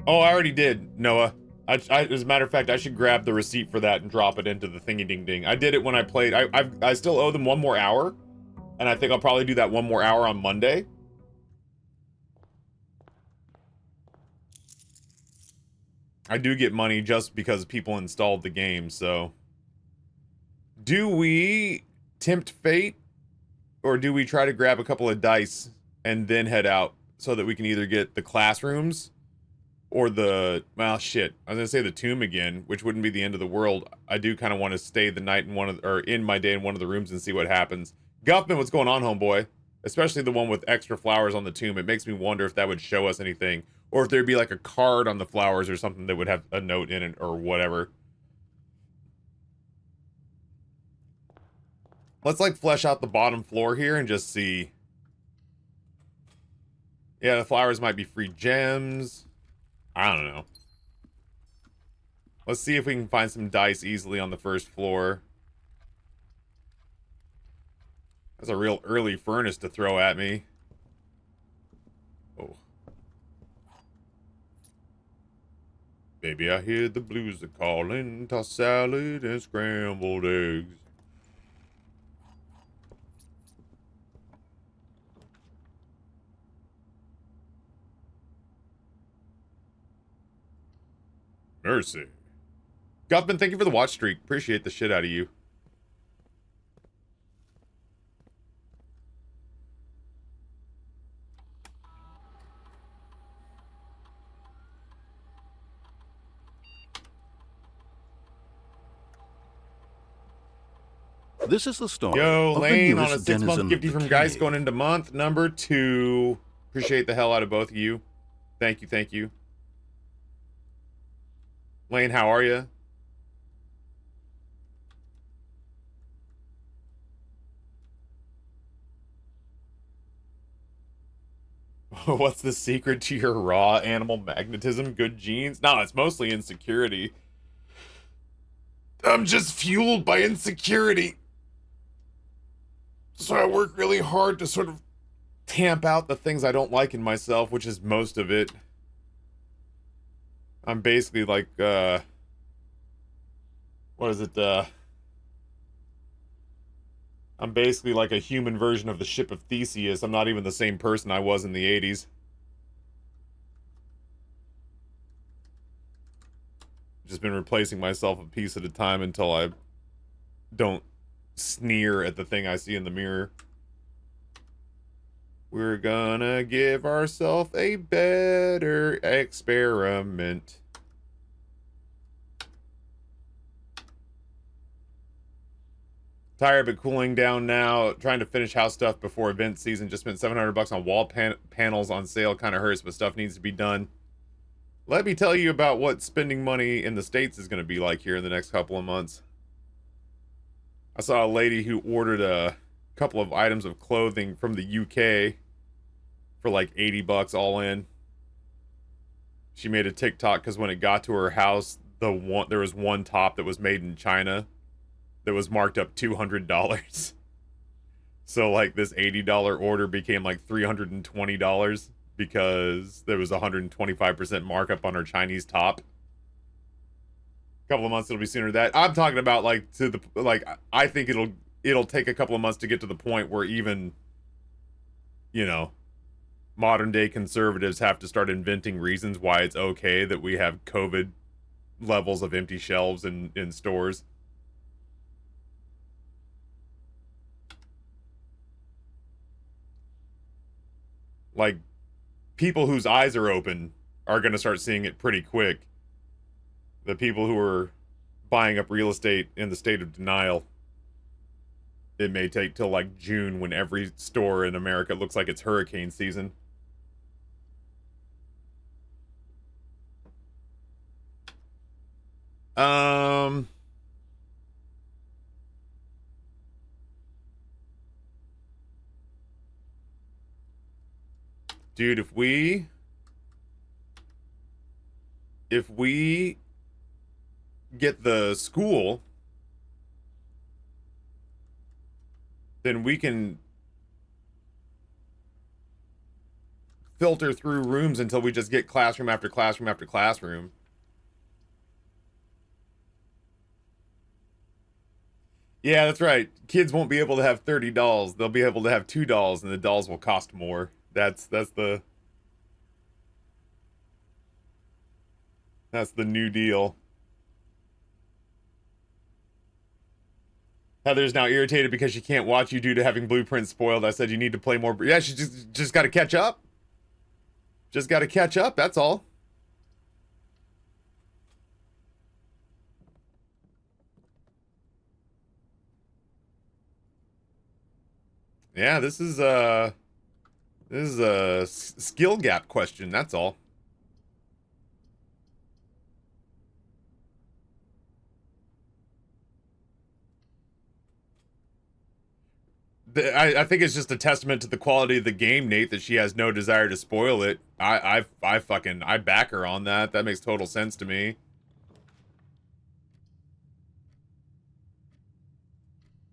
Oh, I already did, Noah. As a matter of fact, I should grab the receipt for that and drop it into the thingy ding ding. I did it when I played. I still owe them one more hour, and I think I'll probably do that one more hour on Monday. I do get money just because people installed the game, so. Do we tempt fate, or do we try to grab a couple of dice and then head out so that we can either get the classrooms or the, well, shit. I was gonna say the tomb again, which wouldn't be the end of the world. I do kind of want to stay the night in one of, or in my day in one of the rooms and see what happens. Guffman, what's going on, homeboy? Especially the one with extra flowers on the tomb. It makes me wonder if that would show us anything, or if there'd be like a card on the flowers or something that would have a note in it or whatever. Let's like flesh out the bottom floor here and just see. Yeah, the flowers might be free gems. I don't know. Let's see if we can find some dice easily on the first floor. That's a real early furnace to throw at me. Oh. Baby, I hear the blues are calling. Toss salad and scrambled eggs. Mercy. Guffman, thank you for the watch streak. Appreciate the shit out of you. This is the story Yo, of the Lane on a newest 6-month denizen of gifty the from Geist cave. going into month number 2. Appreciate the hell out of both of you. Thank you, thank you. Lane, how are you? What's the secret to your raw animal magnetism? Good genes? No, it's mostly insecurity. I'm just fueled by insecurity. So I work really hard to sort of tamp out the things I don't like in myself, which is most of it. I'm basically like, what is it, I'm basically like a human version of the ship of Theseus. I'm not even the same person I was in the 80s. Just been replacing myself a piece at a time until I don't sneer at the thing I see in the mirror. We're gonna give ourselves a better experiment. Tired but cooling down now. Trying to finish house stuff before event season. Just spent $700 on wall panels on sale. Kind of hurts, but stuff needs to be done. Let me tell you about what spending money in the States is going to be like here in the next couple of months. I saw a lady who ordered a couple of items of clothing from the UK for like 80 bucks all in. She made a TikTok because when it got to her house, there was one top that was made in China that was marked up $200. So like this $80 order became like $320 because there was 125% markup on her Chinese top. A couple of months it'll be sooner than that. I'm talking about like I think it'll take a couple of months to get to the point where even, you know, modern day conservatives have to start inventing reasons why it's okay that we have COVID levels of empty shelves in stores. Like, people whose eyes are open are going to start seeing it pretty quick. The people who are buying up real estate in the state of denial, it may take till like June when every store in America looks like it's hurricane season. Um, dude, if we get the school, then we can filter through rooms until we just get classroom after classroom after classroom. Yeah, that's right. Kids won't be able to have 30 dolls. They'll be able to have 2 dolls, and the dolls will cost more. That's the new deal. Heather's now irritated because she can't watch you due to having blueprints spoiled. I said you need to play more. Yeah, she just got to catch up. Just got to catch up. That's all. Yeah, this is a skill gap question. That's all. I think it's just a testament to the quality of the game, Nate, that she has no desire to spoil it. I back her on that. That makes total sense to me.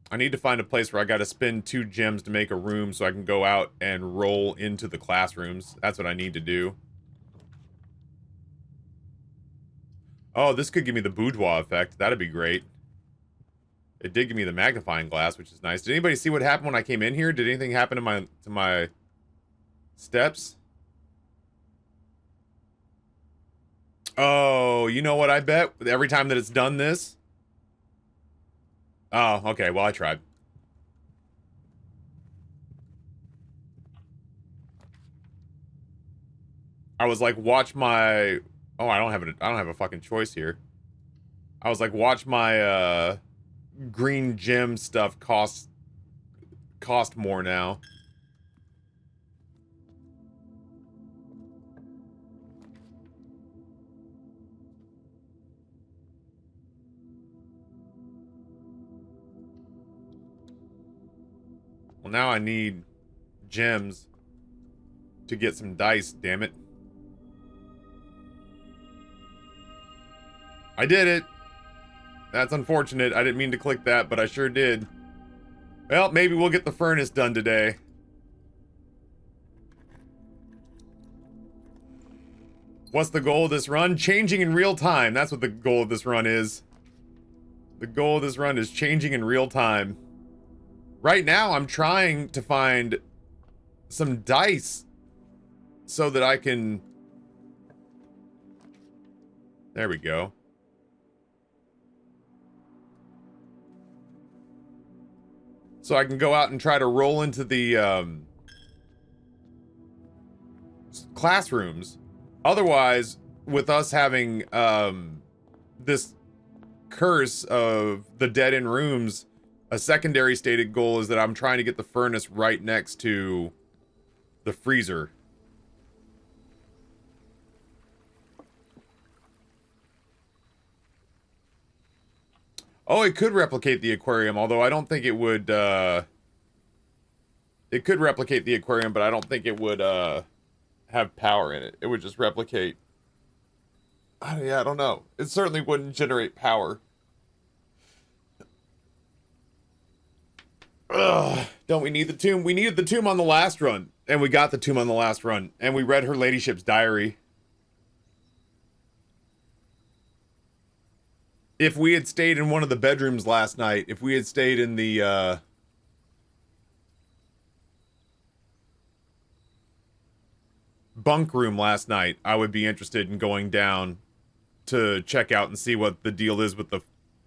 I need to find a place where I gotta spend 2 gems to make a room so I can go out and roll into the classrooms. That's what I need to do. Oh, this could give me the boudoir effect. That'd be great. It did give me the magnifying glass, which is nice. Did anybody see what happened when I came in here? Did anything happen to my steps? Oh, you know what I bet? Every time that it's done this? Oh, okay. Well, I tried. I was like, watch my... Oh, I don't have a fucking choice here. I was like, watch my, green gem stuff cost more now. Well, now I need gems to get some dice, damn it. I did it. That's unfortunate. I didn't mean to click that, but I sure did. Well, maybe we'll get the furnace done today. What's the goal of this run? Changing in real time. That's what the goal of this run is. The goal of this run is changing in real time. Right now, I'm trying to find some dice so that I can... There we go. So I can go out and try to roll into the classrooms. Otherwise, with us having this curse of the dead-end rooms, a secondary stated goal is that I'm trying to get the furnace right next to the freezer. Oh, it could replicate the aquarium, although I don't think it would, it could replicate the aquarium, but I don't think it would, have power in it. It would just replicate... yeah, I don't know. It certainly wouldn't generate power. Ugh, don't we need the tomb? We needed the tomb on the last run, and we got the tomb on the last run, and we read her ladyship's diary. If we had stayed in one of the bedrooms last night, if we had stayed in the, bunk room last night, I would be interested in going down to check out and see what the deal is with the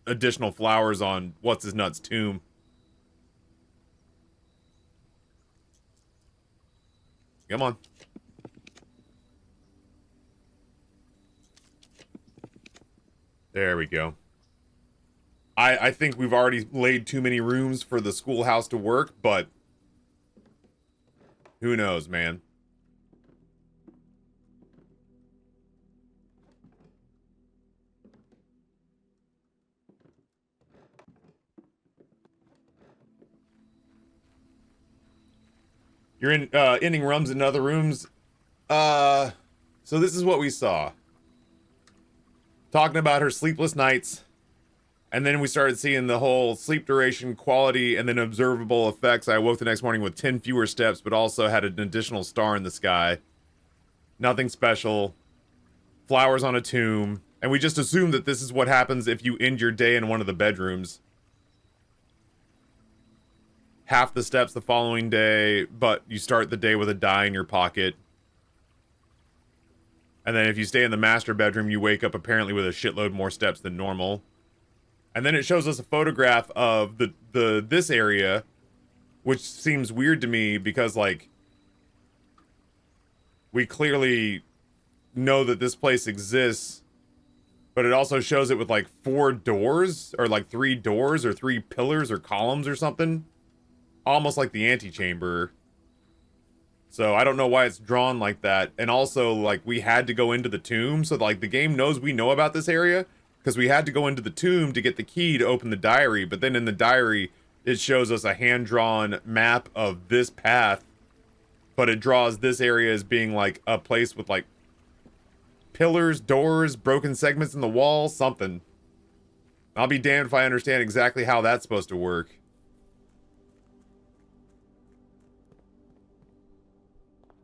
additional flowers on What's-His-Nuts' tomb. Come on. There we go. I think we've already laid too many rooms for the schoolhouse to work, but who knows, man. You're in ending rums in other rooms. So this is what we saw. Talking about her sleepless nights. And then we started seeing the whole sleep duration, quality, and then observable effects. I woke the next morning with 10 fewer steps, but also had an additional star in the sky. Nothing special. Flowers on a tomb. And we just assume that this is what happens if you end your day in one of the bedrooms. Half the steps the following day, but you start the day with a die in your pocket. And then if you stay in the master bedroom, you wake up apparently with a shitload more steps than normal. And then it shows us a photograph of this area, which seems weird to me because, like, we clearly know that this place exists, but it also shows it with, like, 4 doors, or, like, 3 doors, or 3 pillars, or columns, or something. Almost like the antechamber. So I don't know why it's drawn like that. And also, like, we had to go into the tomb, so, like, the game knows we know about this area, because we had to go into the tomb to get the key to open the diary, but then in the diary, it shows us a hand-drawn map of this path, but it draws this area as being, like, a place with, like, pillars, doors, broken segments in the wall, something. I'll be damned if I understand exactly how that's supposed to work.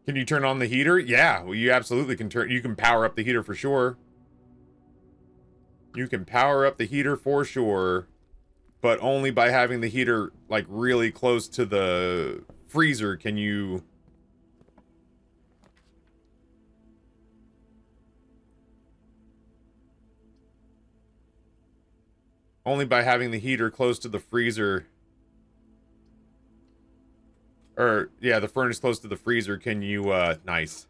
Can you turn on the heater? Yeah, well, you absolutely can you can power up the heater for sure. You can power up the heater for sure, but only by having the heater, like, really close to the freezer can you... Only by having the heater close to the freezer... Or, yeah, the furnace close to the freezer can you, nice.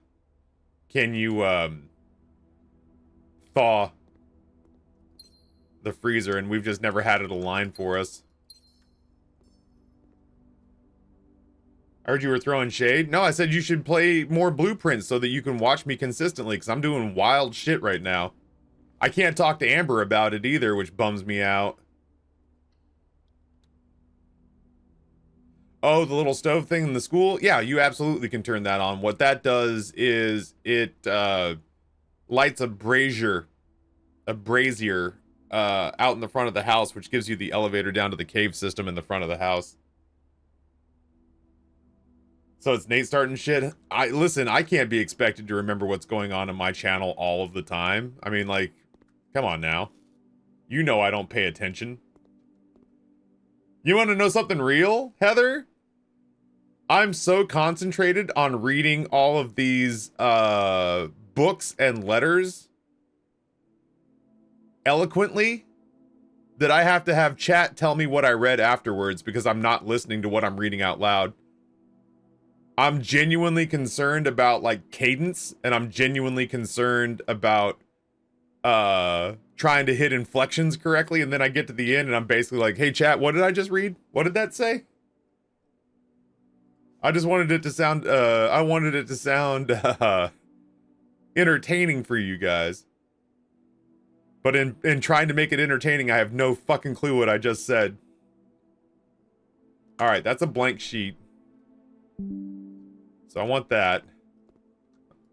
Can you, thaw the freezer, and we've just never had it align for us. I heard you were throwing shade. No, I said you should play more Blueprints so that you can watch me consistently, because I'm doing wild shit right now. I can't talk to Amber about it either, which bums me out. Oh, the little stove thing in the school? Yeah, you absolutely can turn that on. What that does is it lights a brazier out in the front of the house, which gives you the elevator down to the cave system in the front of the house. So it's Nate starting shit. Listen, I can't be expected to remember what's going on in my channel all of the time. I mean, like, come on now. You know I don't pay attention. You want to know something real, Heather? I'm so concentrated on reading all of these books and letters eloquently that I have to have chat tell me what I read afterwards because I'm not listening to what I'm reading out loud. I'm genuinely concerned about, like, cadence, and I'm genuinely concerned about trying to hit inflections correctly, and then I get to the end and I'm basically like, hey chat, what did I just read? What did that say? I just wanted it to sound entertaining for you guys. But in trying to make it entertaining, I have no fucking clue what I just said. Alright, that's a blank sheet. So I want that.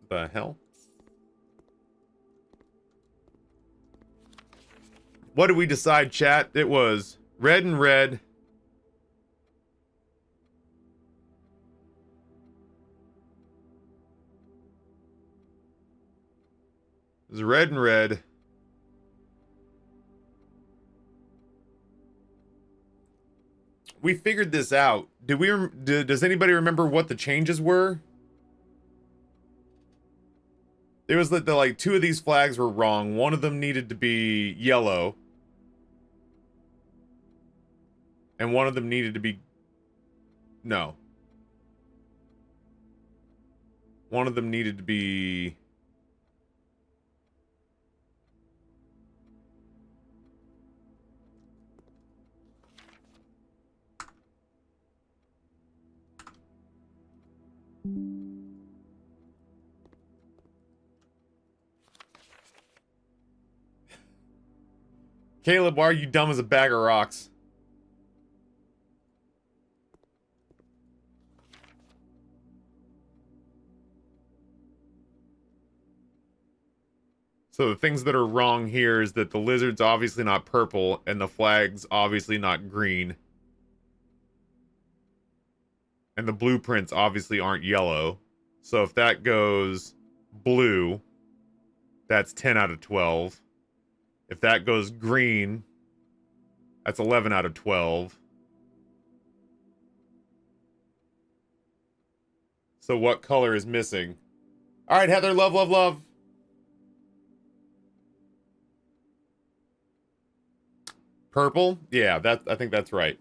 The hell? What did we decide, chat? It was red and red. It was red and red. We figured this out. Does anybody remember what the changes were? It was that like 2 of these flags were wrong. One of them needed to be yellow. And one of them needed to be... No. One of them needed to be... Caleb, why are you dumb as a bag of rocks? So the things that are wrong here is that the lizard's obviously not purple and the flag's obviously not green. And the blueprints obviously aren't yellow. So if that goes blue, that's 10 out of 12. If that goes green, that's 11 out of 12. So what color is missing? All right, Heather, love, love, love. Purple? Yeah, I think that's right.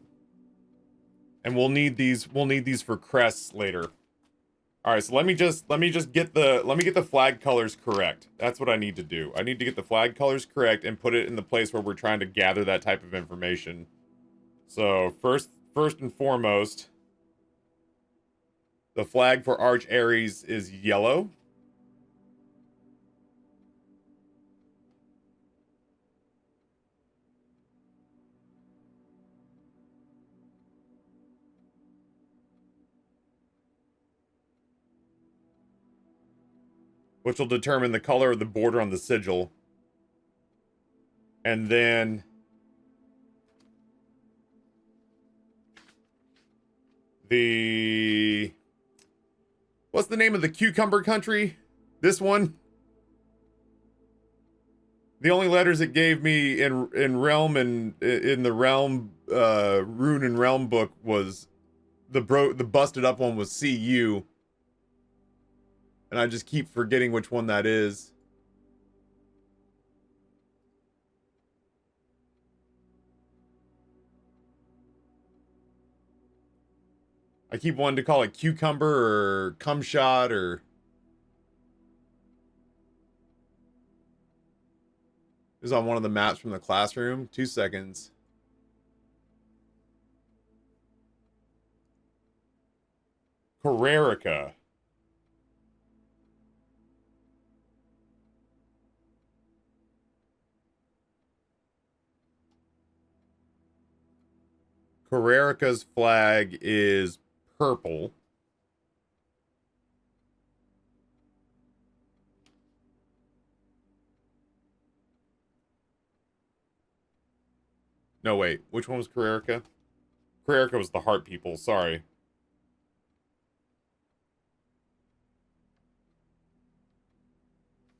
And we'll need these for crests later. All right, so let me get the flag colors correct. That's what I need to do. I need to get the flag colors correct and put it in the place where we're trying to gather that type of information. So, first and foremost, the flag for Arch Aries is yellow. Which will determine the color of the border on the sigil. And then what's the name of the cucumber country? This one? The only letters it gave me in realm and in the realm rune and realm book was the busted up one was CU. And I just keep forgetting which one that is. I keep wanting to call it cucumber or cum shot or... This is on one of the maps from the classroom. 2 seconds. Carrerica. Carrerica's flag is purple. No, wait. Which one was Carrerica? Carrerica was the heart people. Sorry.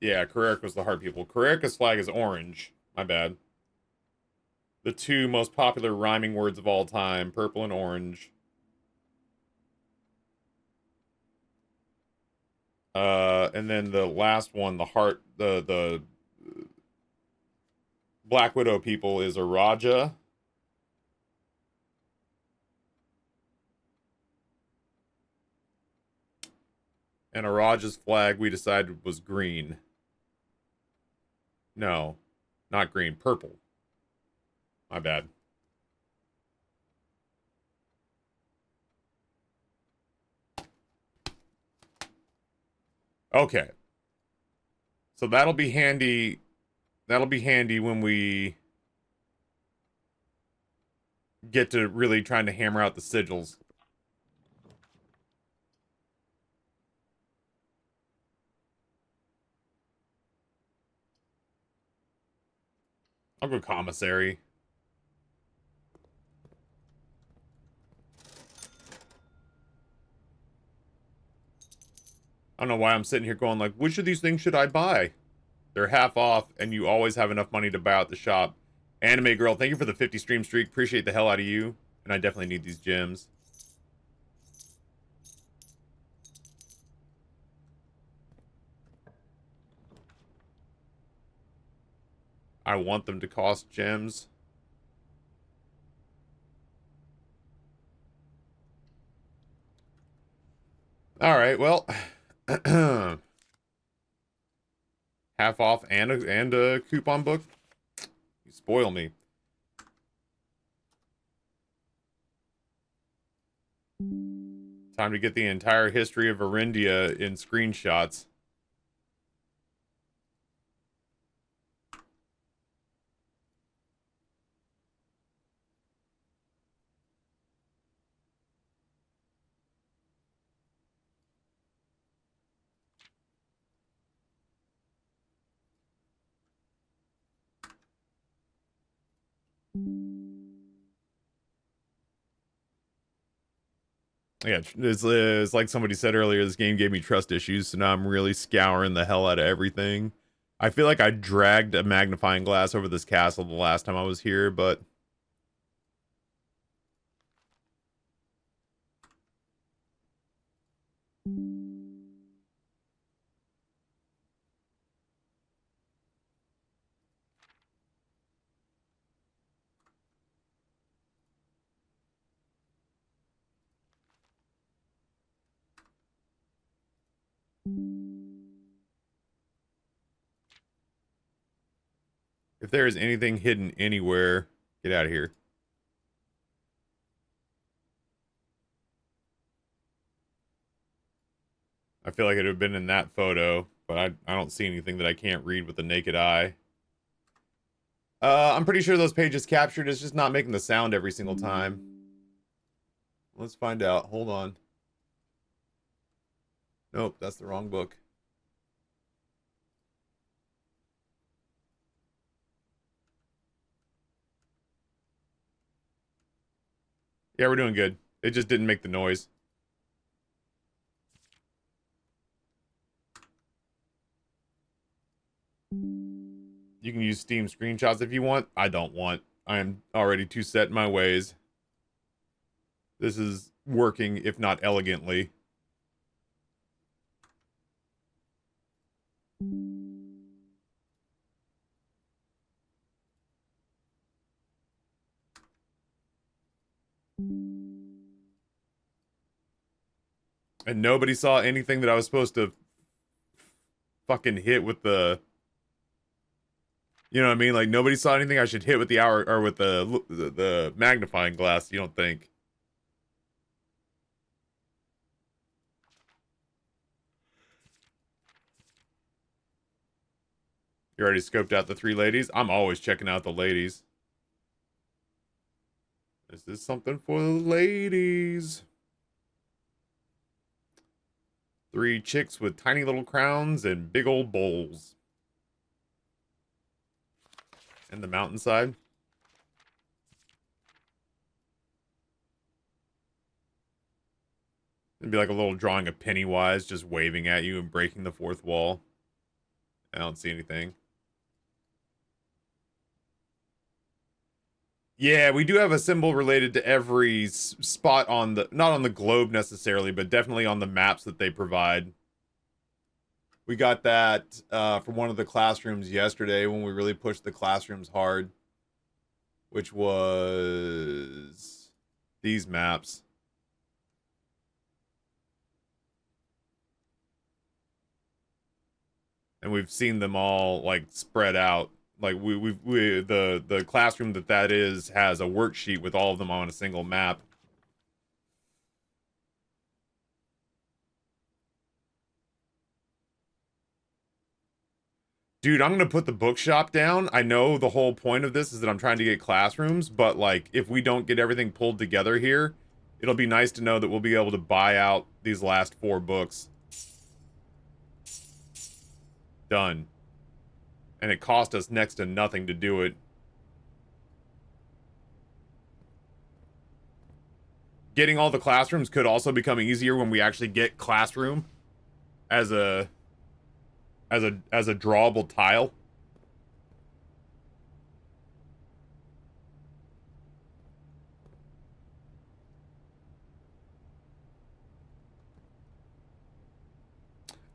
Yeah, Carrerica was the heart people. Carrerica's flag is orange. My bad. The two most popular rhyming words of all time, purple and orange. And then the last one, the heart, the Black Widow people is a Raja. And a Raja's flag we decided was green. No, not green, purple. My bad. Okay. So that'll be handy. That'll be handy when we get to really trying to hammer out the sigils. I'll go commissary. I don't know why I'm sitting here going like, which of these things should I buy? They're half off, and you always have enough money to buy out the shop. Anime Girl, thank you for the 50 stream streak. Appreciate the hell out of you. And I definitely need these gems. I want them to cost gems. Alright, well. Half off and a coupon book? You spoil me. Time to get the entire history of Arindia in screenshots. Yeah, it's like somebody said earlier, this game gave me trust issues, so now I'm really scouring the hell out of everything. I feel like I dragged a magnifying glass over this castle the last time I was here, but... if there is anything hidden anywhere, get out of here. I feel like it would have been in that photo, but I don't see anything that I can't read with the naked eye. I'm pretty sure those pages captured. It's just not making the sound every single time. Let's find out. Hold on. Nope, that's the wrong book. Yeah, we're doing good. It just didn't make the noise. You can use Steam screenshots if you want. I don't want. I am already too set in my ways. This is working, if not elegantly. And nobody saw anything that I was supposed to fucking hit with the... You know what I mean? Like, nobody saw anything I should hit with the hour... Or with the magnifying glass, you don't think? You already scoped out the 3 ladies? I'm always checking out the ladies. This is something for the ladies. 3 chicks with tiny little crowns and big old bowls. And the mountainside. It'd be like a little drawing of Pennywise just waving at you and breaking the 4th wall. I don't see anything. Yeah, we do have a symbol related to every spot on the... Not on the globe necessarily, but definitely on the maps that they provide. We got that from one of the classrooms yesterday when we really pushed the classrooms hard. Which was... these maps. And we've seen them all, like, spread out. Like, the classroom that is has a worksheet with all of them on a single map. Dude, I'm gonna put the bookshop down. I know the whole point of this is that I'm trying to get classrooms, but, like, if we don't get everything pulled together here, it'll be nice to know that we'll be able to buy out these last 4 books. Done. And it cost us next to nothing to do it. Getting all the classrooms could also become easier when we actually get classroom as a drawable tile.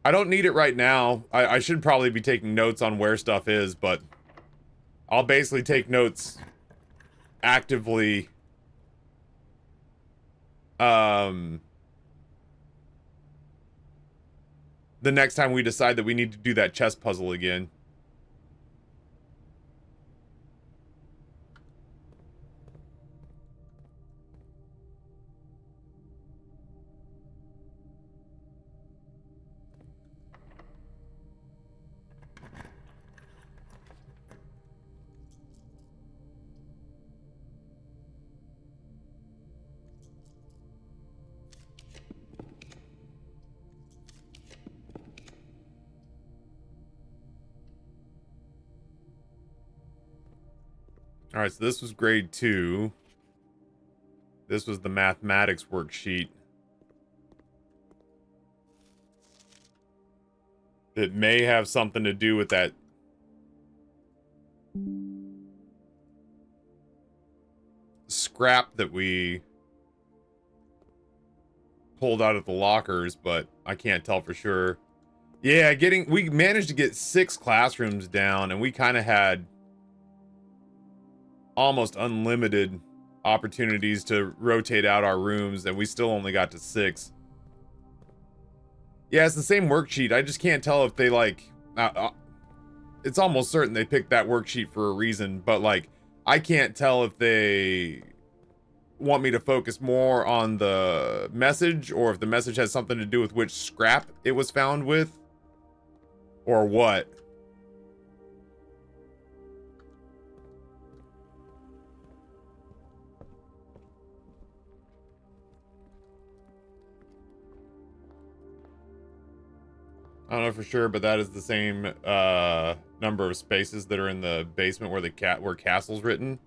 I don't need it right now. I should probably be taking notes on where stuff is, but I'll basically take notes actively the next time we decide that we need to do that chess puzzle again. Alright, so this was grade 2. This was the mathematics worksheet. that may have something to do with that scrap that we pulled out of the lockers, but I can't tell for sure. Yeah, we managed to get 6 classrooms down, and we kind of had almost unlimited opportunities to rotate out our rooms, and we still only got to 6. Yeah, it's the same worksheet. I just can't tell if they, like... it's almost certain they picked that worksheet for a reason, but, like, I can't tell if they want me to focus more on the message, or if the message has something to do with which scrap it was found with, or what. I don't know for sure, but that is the same number of spaces that are in the basement where castle's written.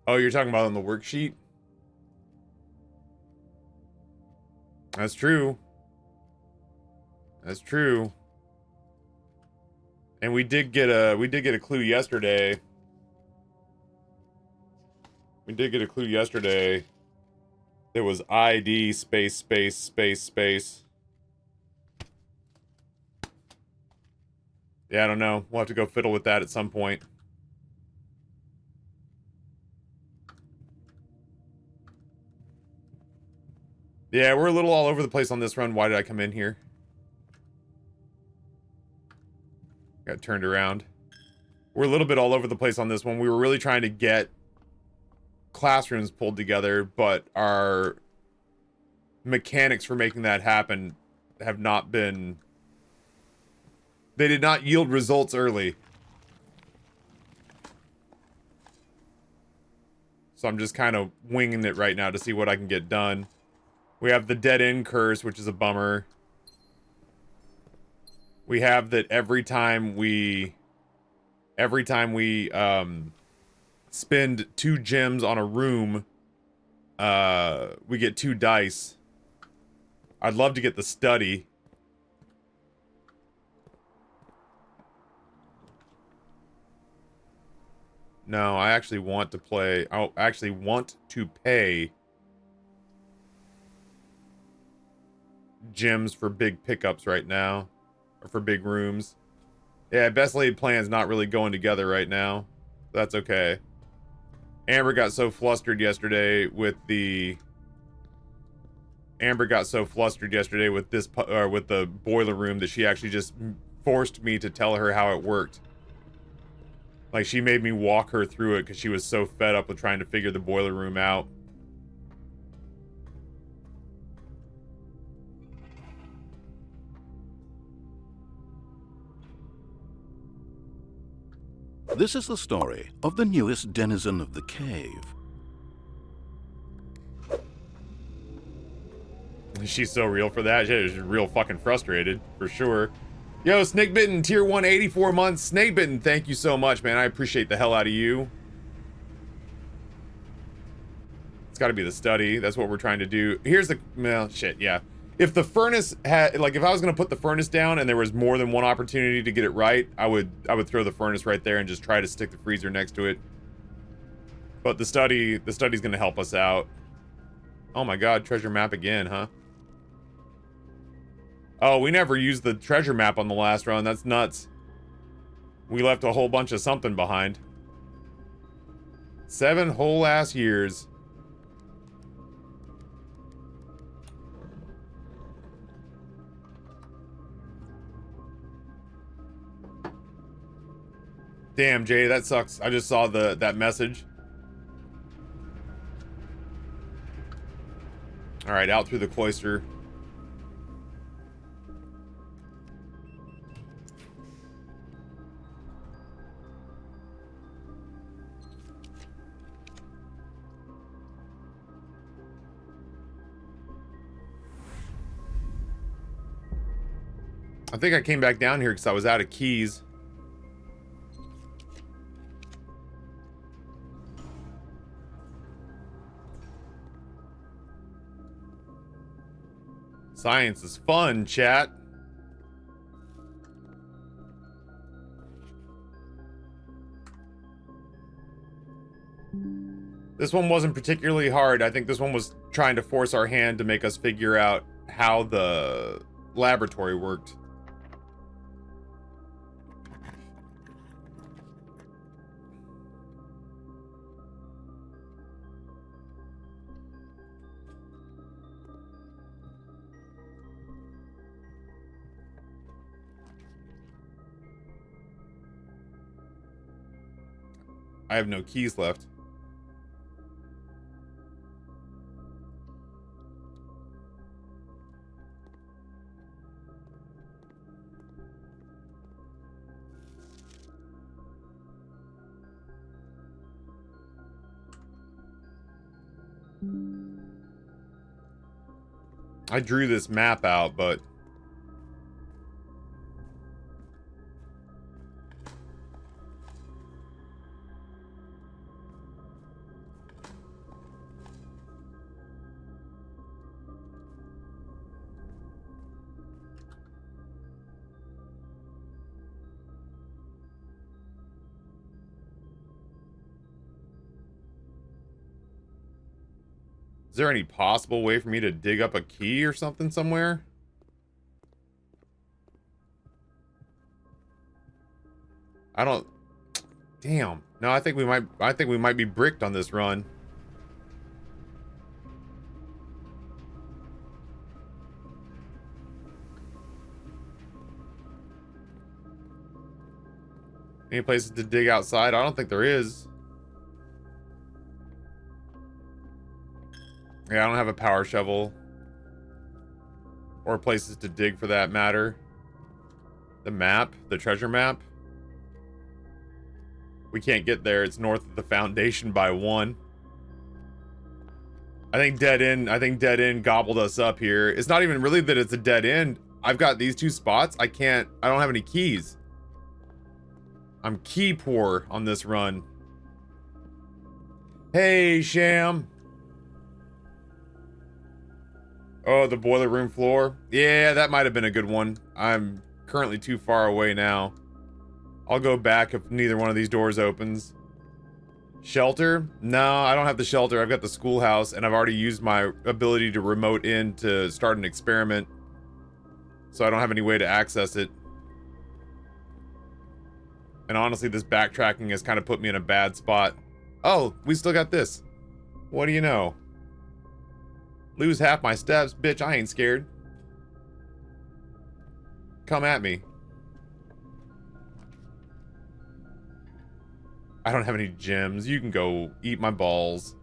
Oh, you're talking about on the worksheet? That's true. That's true. And we did get a clue yesterday. We did get a clue yesterday. It was ID space space space space. Yeah, I don't know. We'll have to go fiddle with that at some point. Yeah, we're a little all over the place on this run. Why did I come in here? Got turned around. We're a little bit all over the place on this one. We were really trying to get classrooms pulled together, but our mechanics for making that happen have not been... They did not yield results early. So I'm just kind of winging it right now to see what I can get done. We have the dead end curse, which is a bummer. We have that every time we spend 2 gems on a room, we get 2 dice. I'd love to get the study. No, I actually want to play... I actually want to pay gems for big pickups right now. Or for big rooms. Yeah, best laid plan's not really going together right now. That's okay. Amber got so flustered yesterday with the... Amber got so flustered yesterday with this... with the boiler room that she actually just forced me to tell her how it worked. Like, she made me walk her through it because she was so fed up with trying to figure the boiler room out. This is the story of the newest denizen of the cave. She's so real for that. She's real fucking frustrated, for sure. Yo, Snakebitten, tier 1, 84 months. Snakebitten, thank you so much, man. I appreciate the hell out of you. It's got to be the study. That's what we're trying to do. Here's the... Well, shit, yeah. If the furnace had... Like, if I was going to put the furnace down and there was more than one opportunity to get it right, I would throw the furnace right there and just try to stick the freezer next to it. But the study's going to help us out. Oh my god, treasure map again, huh? Oh, we never used the treasure map on the last run. That's nuts. We left a whole bunch of something behind. 7 whole ass years. Damn, Jay, that sucks. I just saw that message. Alright, out through the cloister. I think I came back down here because I was out of keys. Science is fun, chat. This one wasn't particularly hard. I think this one was trying to force our hand to make us figure out how the laboratory worked. I have no keys left. I drew this map out, but is there any possible way for me to dig up a key or something somewhere? I don't... Damn. No, I think we might be bricked on this run. Any places to dig outside? I don't think there is. Yeah, I don't have a power shovel. Or places to dig for that matter. The map, the treasure map. We can't get there. It's north of the foundation by 1. I think dead end gobbled us up here. It's not even really that it's a dead end. I've got these 2 spots. I don't have any keys. I'm key poor on this run. Hey, Sham. Oh, the boiler room floor. Yeah, that might have been a good one. I'm currently too far away now. I'll go back if neither one of these doors opens. Shelter? No, I don't have the shelter. I've got the schoolhouse, and I've already used my ability to remote in to start an experiment. So I don't have any way to access it. And honestly, this backtracking has kind of put me in a bad spot. Oh, we still got this. What do you know? Lose half my steps? Bitch, I ain't scared. Come at me. I don't have any gems. You can go eat my balls.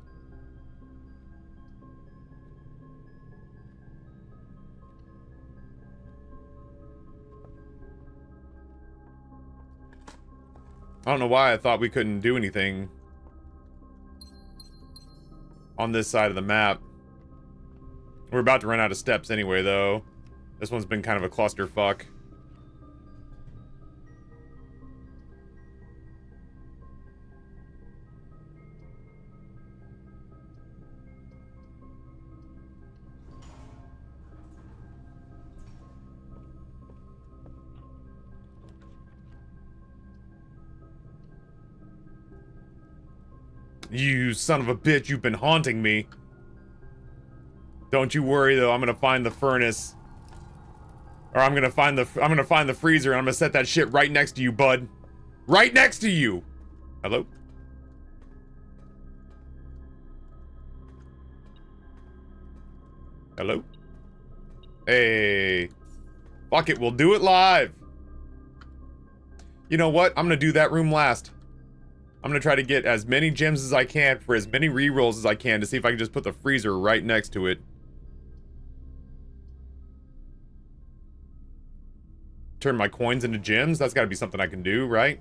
I don't know why I thought we couldn't do anything on this side of the map. We're about to run out of steps anyway, though. This one's been kind of a clusterfuck. You son of a bitch, you've been haunting me. Don't you worry though, I'm gonna find the furnace. Or I'm gonna find the freezer and I'm gonna set that shit right next to you, bud. Right next to you! Hello? Hello? Hey. Fuck it, we'll do it live. You know what? I'm gonna do that room last. I'm gonna try to get as many gems as I can for as many rerolls as I can to see if I can just put the freezer right next to it. Turn my coins into gems? That's gotta be something I can do, right?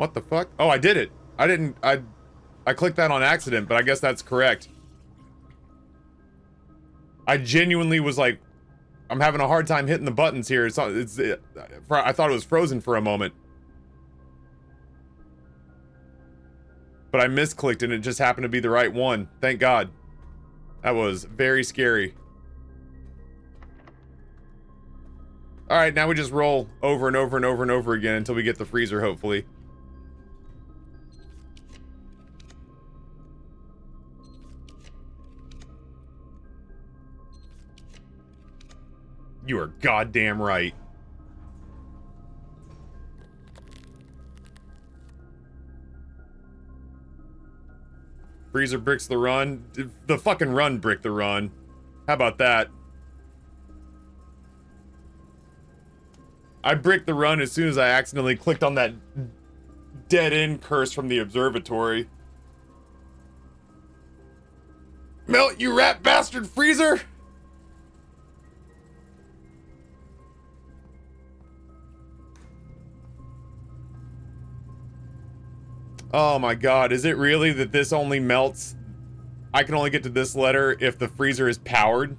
What the fuck? Oh, I did it. I clicked that on accident, but I guess that's correct. I genuinely was like, I'm having a hard time hitting the buttons here. I thought it was frozen for a moment. But I misclicked and it just happened to be the right one. Thank God. That was very scary. Alright, now we just roll over and over and over and over again until we get the freezer, hopefully. You are goddamn right. Freezer bricks the run. The fucking run bricked the run. How about that? I bricked the run as soon as I accidentally clicked on that dead end curse from the observatory. Melt, you rat bastard freezer! Oh my god, is it really that this only melts? I can only get to this letter if the freezer is powered?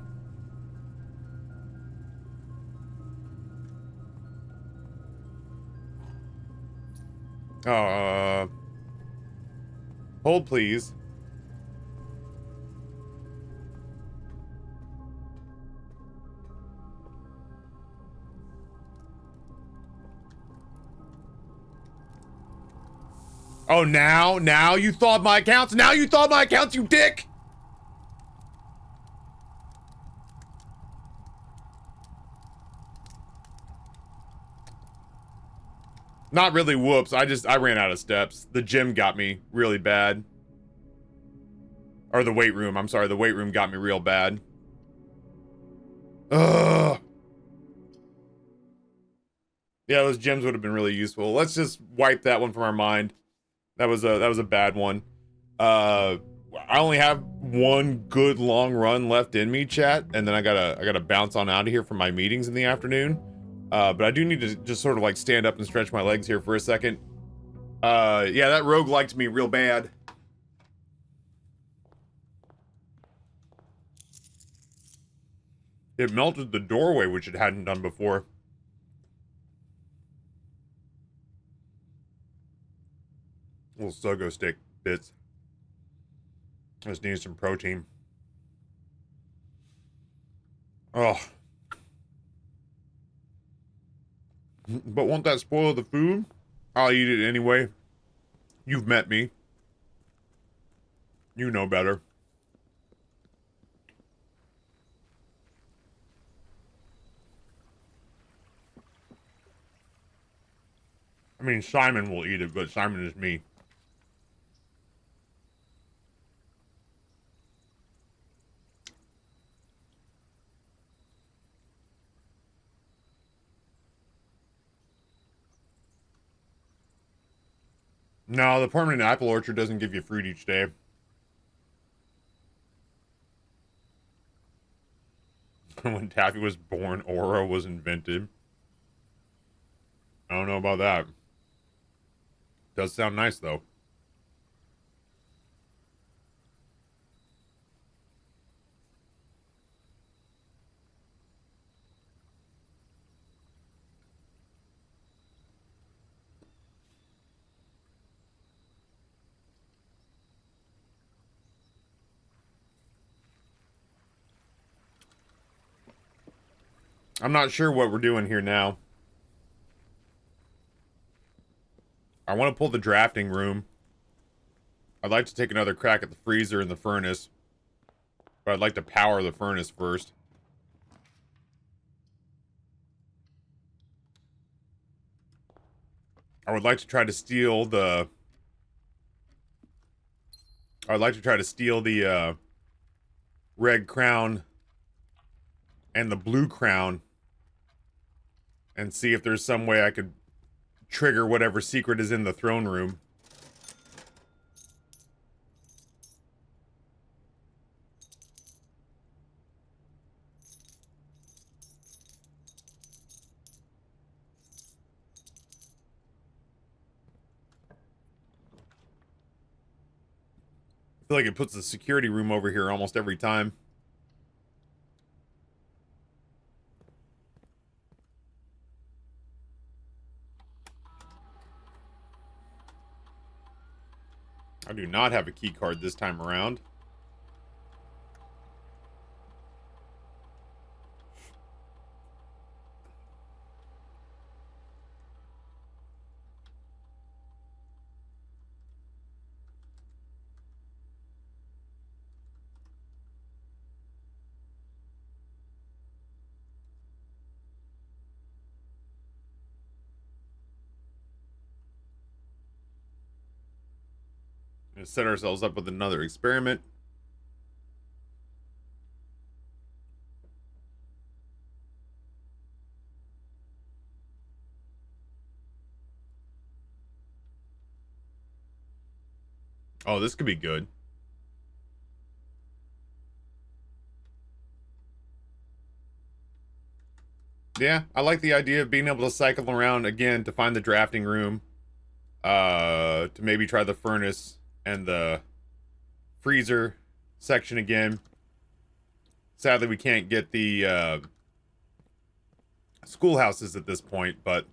Hold please. Oh, now you thawed my accounts? Now you thawed my accounts, you dick! Not really whoops, I ran out of steps. The gym got me really bad. Or the weight room, I'm sorry, the weight room got me real bad. Ugh. Yeah, those gems would have been really useful. Let's just wipe that one from our mind. That was a bad one. I only have one good long run left in me, chat, and then I gotta bounce on out of here for my meetings in the afternoon. But I do need to just sort of like stand up and stretch my legs here for a second. Yeah, that rogue liked me real bad. It melted the doorway, which it hadn't done before. Little Sogo stick bits. I just need some protein. Oh. But won't that spoil the food? I'll eat it anyway. You've met me. You know better. I mean, Simon will eat it, but Simon is me. No, the permanent apple orchard doesn't give you fruit each day. When Taffy was born, Oro was invented. I don't know about that. Does sound nice, though. I'm not sure what we're doing here now. I want to pull the drafting room. I'd like to take another crack at the freezer and the furnace. But I'd like to power the furnace first. I would like to try to steal the... red crown and the blue crown and see if there's some way I could trigger whatever secret is in the throne room. feel like it puts the security room over here almost every time. I do not have a key card this time around. Gonna set ourselves up with another experiment. Oh, this could be good. Yeah, I like the idea of being able to cycle around again to find the drafting room. To maybe try the furnace and the freezer section again. Sadly, we can't get the schoolhouses at this point, but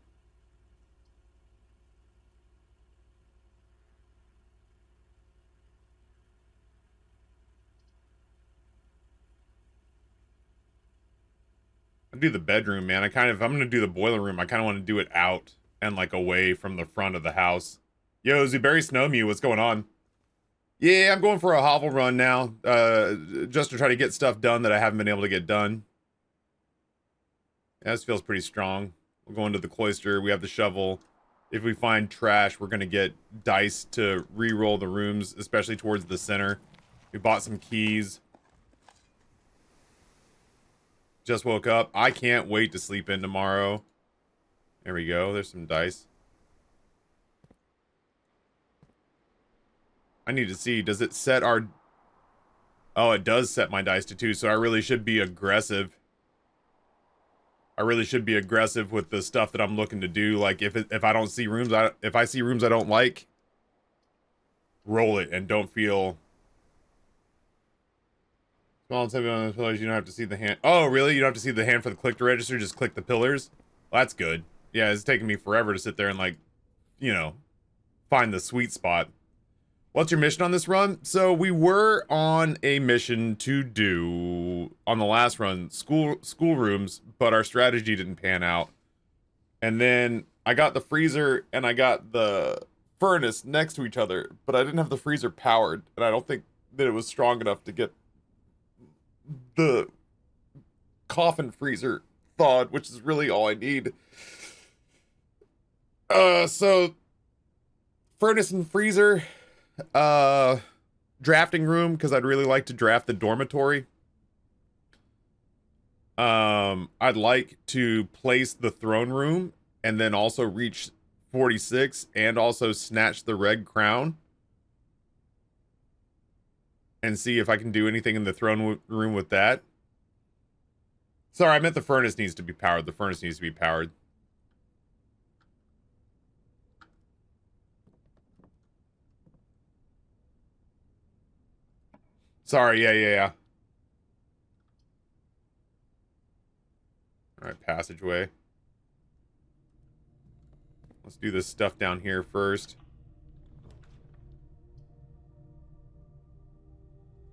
I'll do the bedroom, man. I'm gonna do the boiler room. I kind of want to do it out and like away from the front of the house. Yo, Zuberry Snowmew, what's going on? Yeah, I'm going for a hovel run now, just to try to get stuff done that I haven't been able to get done. Yeah, this feels pretty strong. We'll go into the cloister. We have the shovel. If we find trash, we're going to get dice to re-roll the rooms, especially towards the center. We bought some keys. Just woke up. I can't wait to sleep in tomorrow. There we go. There's some dice. I need to see. Does it set our... Oh, it does set my dice to 2, so I really should be aggressive. I really should be aggressive with the stuff that I'm looking to do. Like, if I don't see rooms, if I see rooms I don't like, roll it and don't feel... Small and heavy on the pillars, you don't have to see the hand. Oh, really? You don't have to see the hand for the click to register? Just click the pillars? Well, that's good. Yeah, it's taking me forever to sit there and, like, you know, find the sweet spot. What's your mission on this run? So we were on a mission to do, on the last run, school rooms, but our strategy didn't pan out. And then I got the freezer and I got the furnace next to each other, but I didn't have the freezer powered, and I don't think that it was strong enough to get the coffin freezer thawed, which is really all I need. So furnace and freezer, drafting room, because I'd really like to draft the dormitory. I'd like to place the throne room and then also reach 46 and also snatch the red crown and see if I can do anything in the throne room with that. Sorry, I meant the furnace needs to be powered. The furnace needs to be powered. Sorry, yeah. Alright, passageway. Let's do this stuff down here first.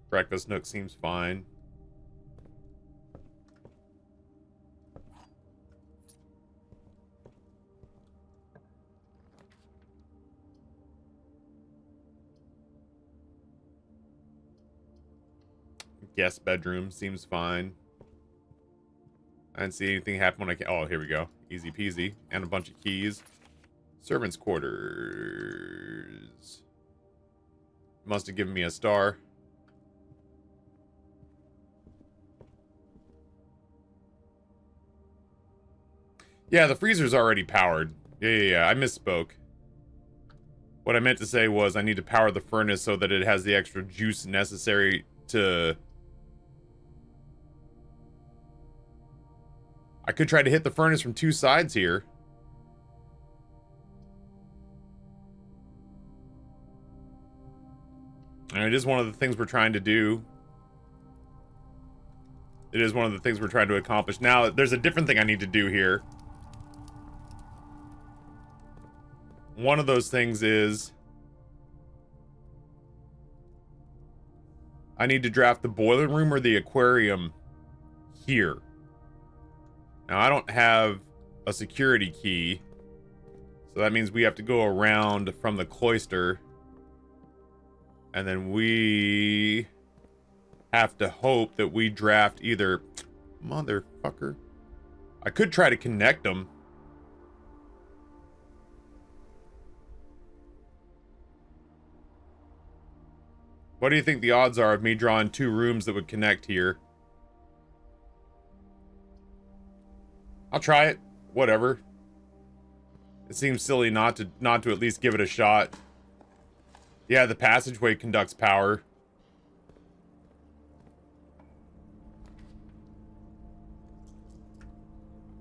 Breakfast nook seems fine. Guest bedroom seems fine. I didn't see anything happen when I... Oh, here we go. Easy peasy. And a bunch of keys. Servants' quarters. Must have given me a star. Yeah, the freezer's already powered. Yeah, I misspoke. What I meant to say was I need to power the furnace so that it has the extra juice necessary to... I could try to hit the furnace from 2 sides here. And it is one of the things we're trying to do. It is one of the things we're trying to accomplish. Now, there's a different thing I need to do here. One of those things is I need to draft the boiler room or the aquarium here. Now, I don't have a security key, so that means we have to go around from the cloister. And then we have to hope that we draft either... Motherfucker. I could try to connect them. What do you think the odds are of me drawing 2 rooms that would connect here? I'll try it. Whatever. It seems silly not to at least give it a shot. Yeah, the passageway conducts power.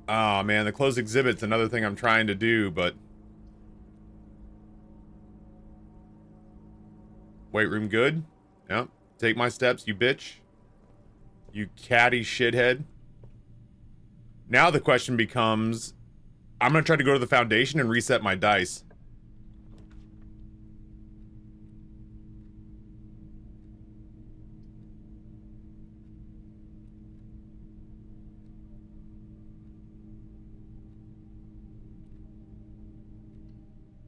Oh man, the closed exhibit's another thing I'm trying to do, but... Weight room good? Yep. Take my steps, you bitch. You catty shithead. Now the question becomes... I'm gonna try to go to the foundation and reset my dice.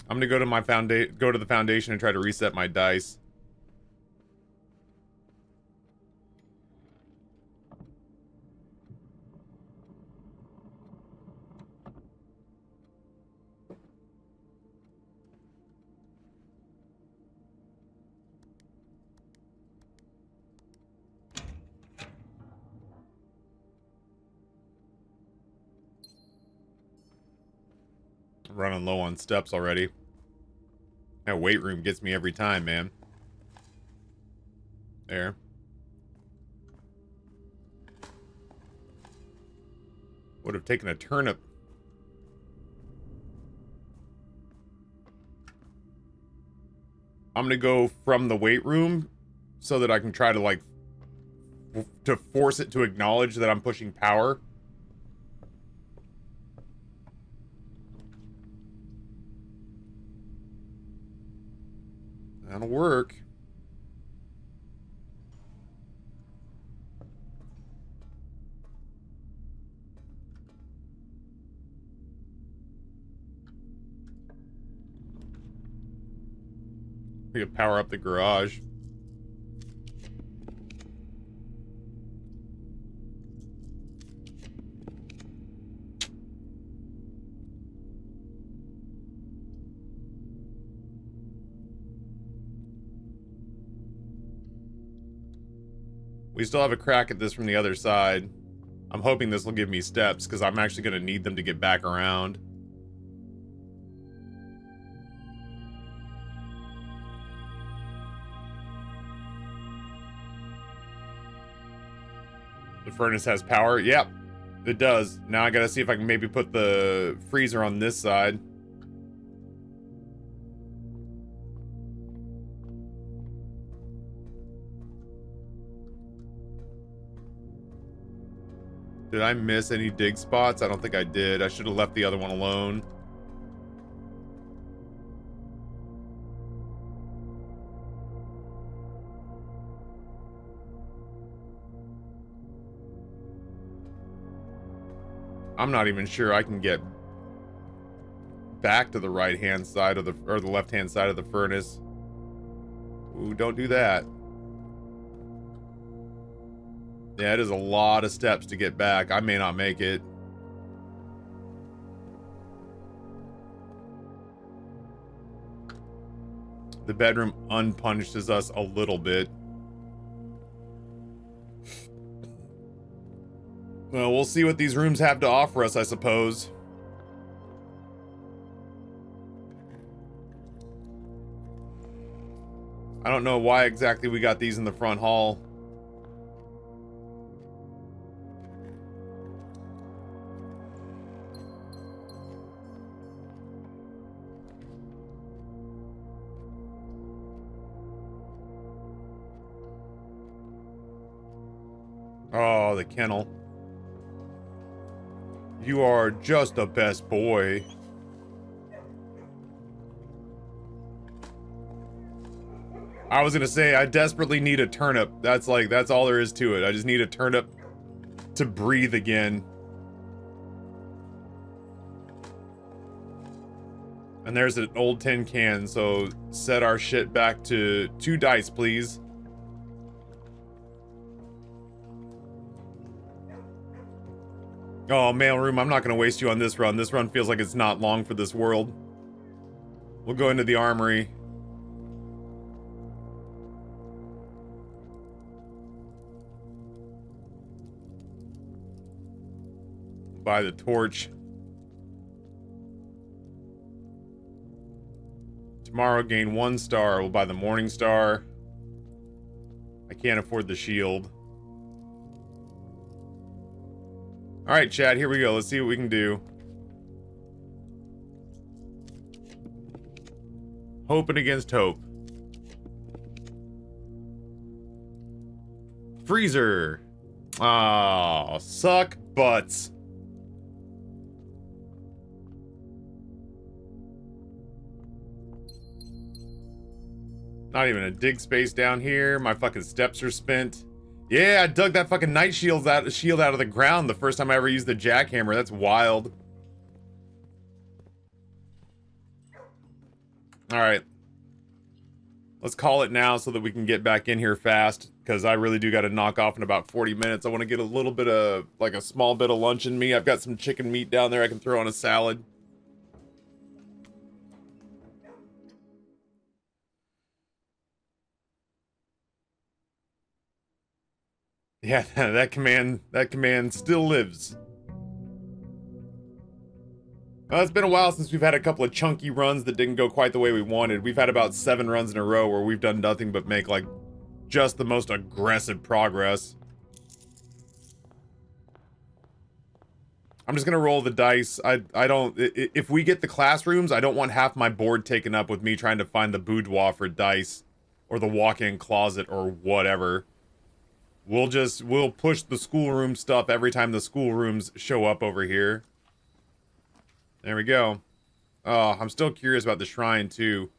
I'm gonna go to my the foundation and try to reset my dice. Running low on steps already. That weight room gets me every time, man. There. Would have taken a turnip. I'm gonna go from the weight room so that I can try to, like, to force it to acknowledge that I'm pushing power. That'll work. We could power up the garage. We still have a crack at this from the other side. I'm hoping this will give me steps, because I'm actually going to need them to get back around. The furnace has power? Yep, it does. Now I gotta see if I can maybe put the freezer on this side. Did I miss any dig spots? I don't think I did. I should have left the other one alone. I'm not even sure I can get back to the right-hand side of the, or the left-hand side of the furnace. Ooh, don't do that. Yeah, it is a lot of steps to get back. I may not make it. The bedroom unpunishes us a little bit. Well, we'll see what these rooms have to offer us, I suppose. I don't know why exactly we got these in the front hall. Oh, the kennel. You are just the best boy. I was gonna say, I desperately need a turnip. That's all there is to it. I just need a turnip to breathe again. And there's an old tin can, so set our shit back to 2 dice, please. Oh, mailroom, I'm not gonna waste you on this run. This run feels like it's not long for this world. We'll go into the armory. Buy the torch. Tomorrow gain 1 star. We'll buy the morning star. I can't afford the shield. Alright, chat, here we go. Let's see what we can do. Hoping against hope. Freezer. Oh, suck butts. Not even a dig space down here. My fucking steps are spent. Yeah, I dug that fucking night shield out of the ground the first time I ever used the jackhammer. That's wild. Alright. Let's call it now so that we can get back in here fast, because I really do got to knock off in about 40 minutes. I want to get a little bit of, like a small bit of lunch in me. I've got some chicken meat down there I can throw on a salad. Yeah, that command still lives. Well, it's been a while since we've had a couple of chunky runs that didn't go quite the way we wanted. We've had about 7 runs in a row where we've done nothing but make, like, just the most aggressive progress. I'm just gonna roll the dice. I don't... If we get the classrooms, I don't want half my board taken up with me trying to find the boudoir for dice. Or the walk-in closet or whatever. We'll push the schoolroom stuff every time the schoolrooms show up over here. There we go. Oh, I'm still curious about the shrine too.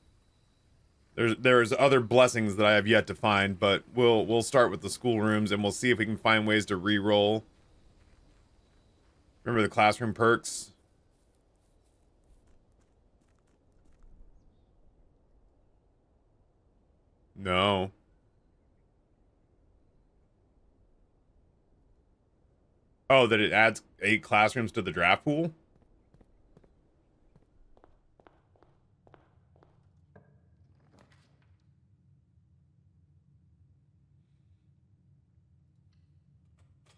There's other blessings that I have yet to find, but we'll start with the schoolrooms and we'll see if we can find ways to re-roll. Remember the classroom perks? No. Oh, that it adds 8 classrooms to the draft pool?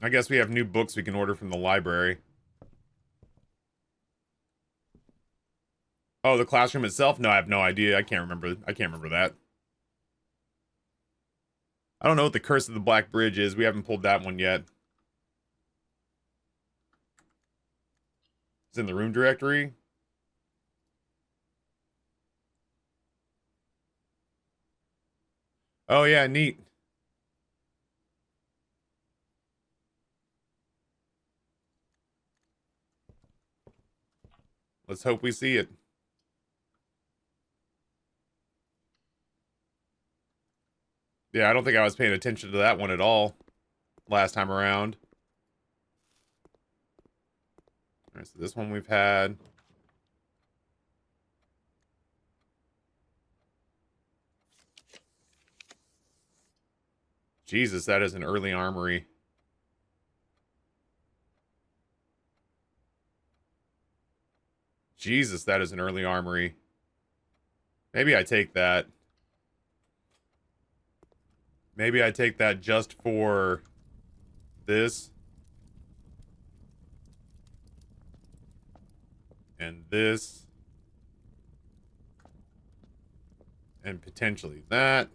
I guess we have new books we can order from the library. Oh, the classroom itself? No, I have no idea. I can't remember that. I don't know what the Curse of the Black Bridge is. We haven't pulled that one yet. It's in the room directory. Oh yeah, neat. Let's hope we see it. Yeah, I don't think I was paying attention to that one at all last time around. Alright, so this one we've had. Jesus, that is an early armory. Jesus, that is an early armory. Maybe I take that. Maybe I take that just for this. And this. And potentially that.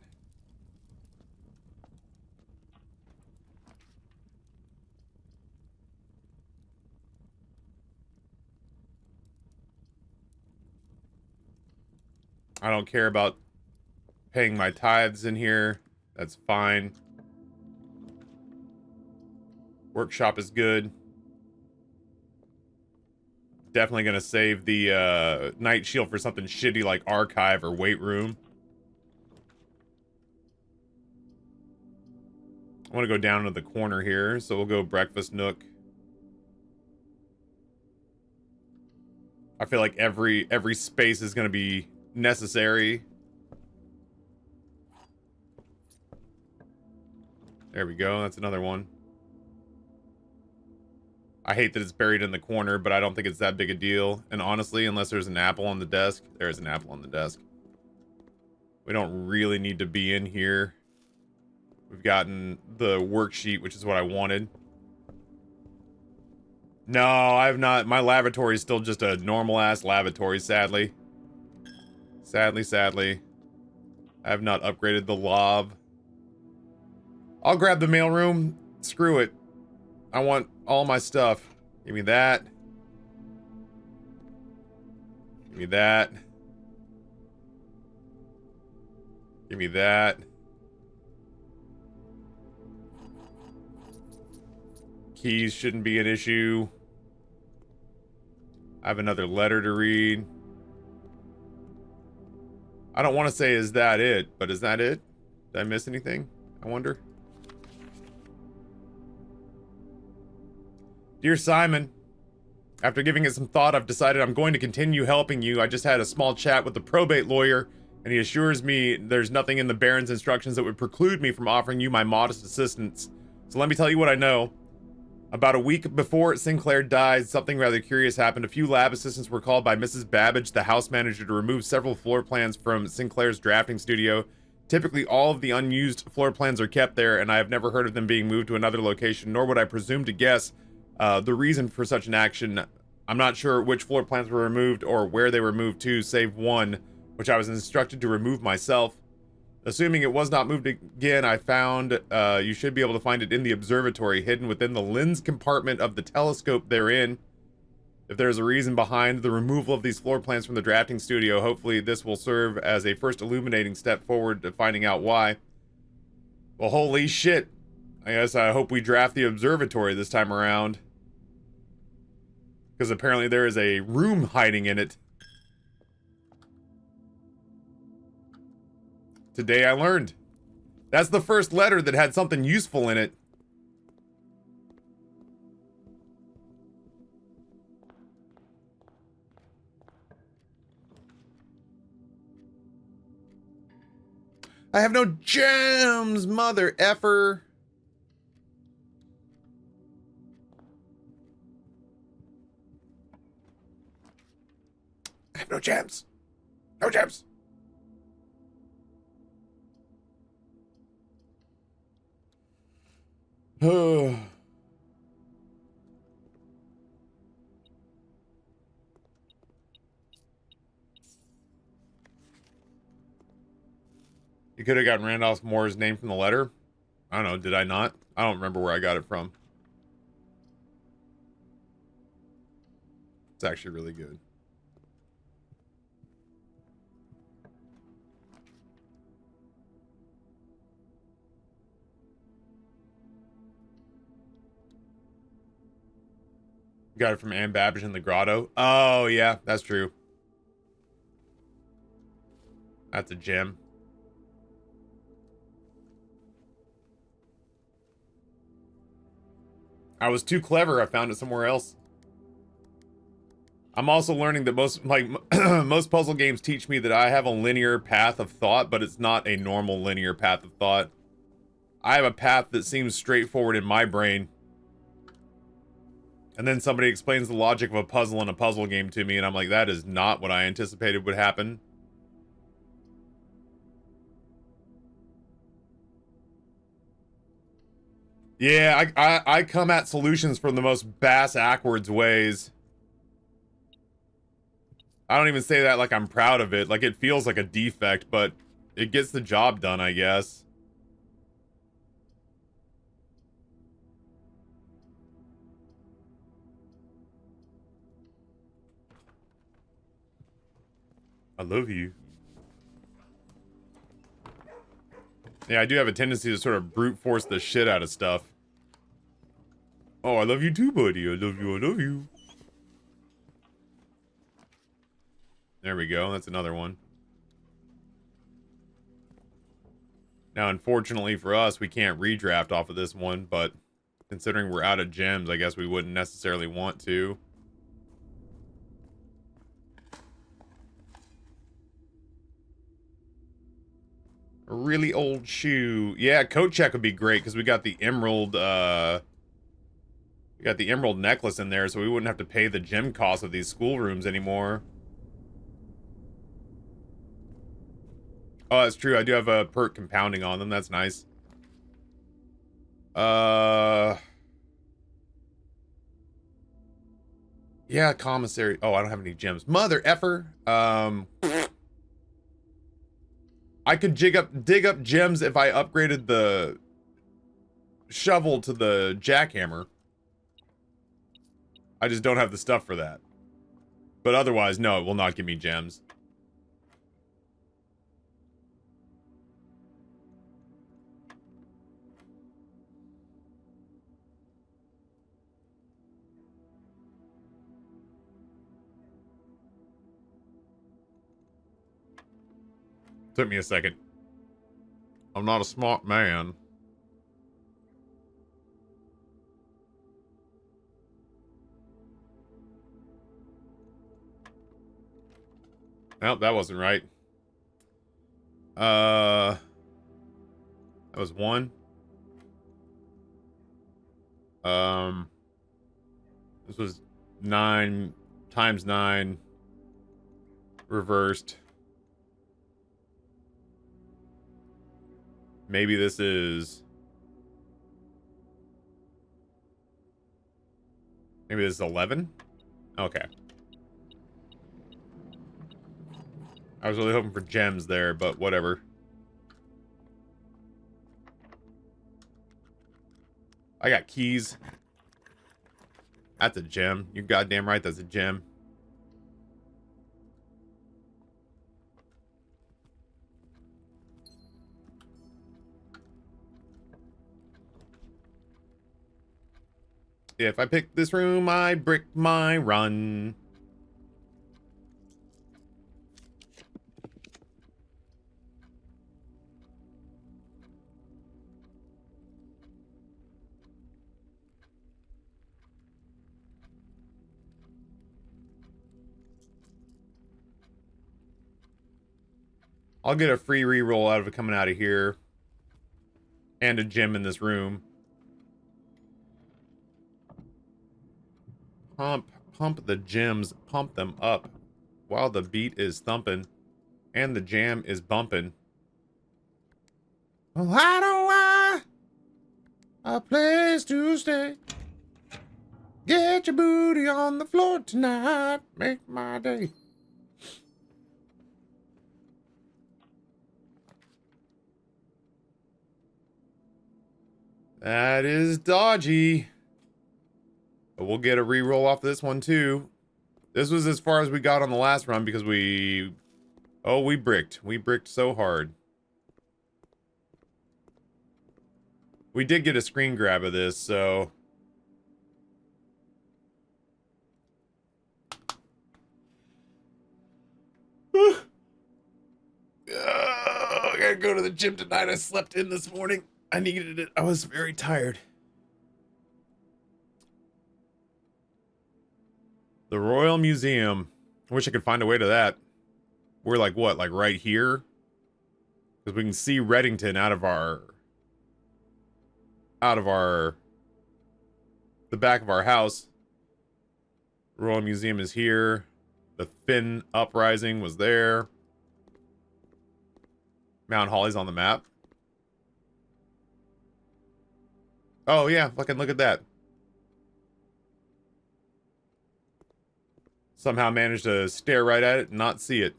I don't care about paying my tithes in here. That's fine. Workshop is good. Definitely gonna save the night shield for something shitty like archive or weight room. I want to go down to the corner here, so we'll go breakfast nook. I feel like every space is gonna be necessary. There we go. That's another one. I hate that it's buried in the corner, but I don't think it's that big a deal. And honestly, unless there's an apple on the desk, there is an apple on the desk. We don't really need to be in here. We've gotten the worksheet, which is what I wanted. No, I have not. My lavatory is still just a normal-ass lavatory, sadly. Sadly. I have not upgraded the lob. I'll grab the mailroom. Screw it. I want all my stuff. Give me that. Give me that. Give me that. Keys shouldn't be an issue. I have another letter to read. I don't want to say is that it, but is that it? Did I miss anything? I wonder. Dear Simon, after giving it some thought, I've decided I'm going to continue helping you. I just had a small chat with the probate lawyer, and he assures me there's nothing in the Baron's instructions that would preclude me from offering you my modest assistance. So let me tell you what I know. About a week before Sinclair died, something rather curious happened. A few lab assistants were called by Mrs. Babbage, the house manager, to remove several floor plans from Sinclair's drafting studio. Typically, all of the unused floor plans are kept there, and I have never heard of them being moved to another location, nor would I presume to guess the reason for such an action. I'm not sure which floor plans were removed or where they were moved to, save one, which I was instructed to remove myself. Assuming it was not moved again, I found you should be able to find it in the observatory, hidden within the lens compartment of the telescope therein. If there's a reason behind the removal of these floor plans from the drafting studio, hopefully this will serve as a first illuminating step forward to finding out why. Well, holy shit. I hope we draft the observatory this time around. Because apparently there is a room hiding in it. Today I learned. That's the first letter that had something useful in it. I have no gems, mother effer. I have no gems. No gems. You could have gotten Randolph Moore's name from the letter. I don't know, did I not? I don't remember where I got it from. It's actually really good. Got it from Ann Babbage in the grotto. Oh, yeah, that's true. That's a gem. I was too clever. I found it somewhere else. I'm also learning that most puzzle games teach me that I have a linear path of thought, but it's not a normal linear path of thought. I have a path that seems straightforward in my brain. And then somebody explains the logic of a puzzle in a puzzle game to me, and I'm like, that is not what I anticipated would happen. Yeah, I come at solutions from the most bass-ackwards ways. I don't even say that like I'm proud of it. Like, it feels like a defect, but it gets the job done, I guess. I love you. Yeah, I do have a tendency to sort of brute force the shit out of stuff. Oh, I love you too, buddy. I love you. I love you. There we go. That's another one. Now, unfortunately for us, we can't redraft off of this one, but considering we're out of gems, I guess we wouldn't necessarily want to. A really old shoe. Yeah, coat check would be great because we got the emerald, we got the emerald necklace in there, so we wouldn't have to pay the gem cost of these schoolrooms anymore. Oh, that's true. I do have a perk compounding on them. That's nice. Yeah, commissary. Oh, I don't have any gems. Mother effer. I could dig up gems if I upgraded the shovel to the jackhammer. I just don't have the stuff for that. But otherwise, no, it will not give me gems. Took me a second. I'm not a smart man. Nope, that wasn't right. That was one. This was 9 times 9 reversed. Maybe this is... Maybe this is 11? Okay. I was really hoping for gems there, but whatever. I got keys. That's a gem. You're goddamn right, that's a gem. If I pick this room, I brick my run. I'll get a free reroll out of it coming out of here. And a gem in this room. Pump the gems. Pump them up. While the beat is thumping. And the jam is bumping. Well, I don't want a place to stay. Get your booty on the floor tonight. Make my day. That is dodgy. But we'll get a reroll off this one too. This was as far as we got on the last run because we... Oh, we bricked. We bricked so hard. We did get a screen grab of this, so... I gotta go to the gym tonight. I slept in this morning. I needed it. I was very tired. The Royal Museum. I wish I could find a way to that. We're like what? Like right here? Because we can see Reddington out of the back of our house. Royal Museum is here. The Finn Uprising was there. Mount Holly's on the map. Oh yeah, fucking look at that. Somehow managed to stare right at it and not see it.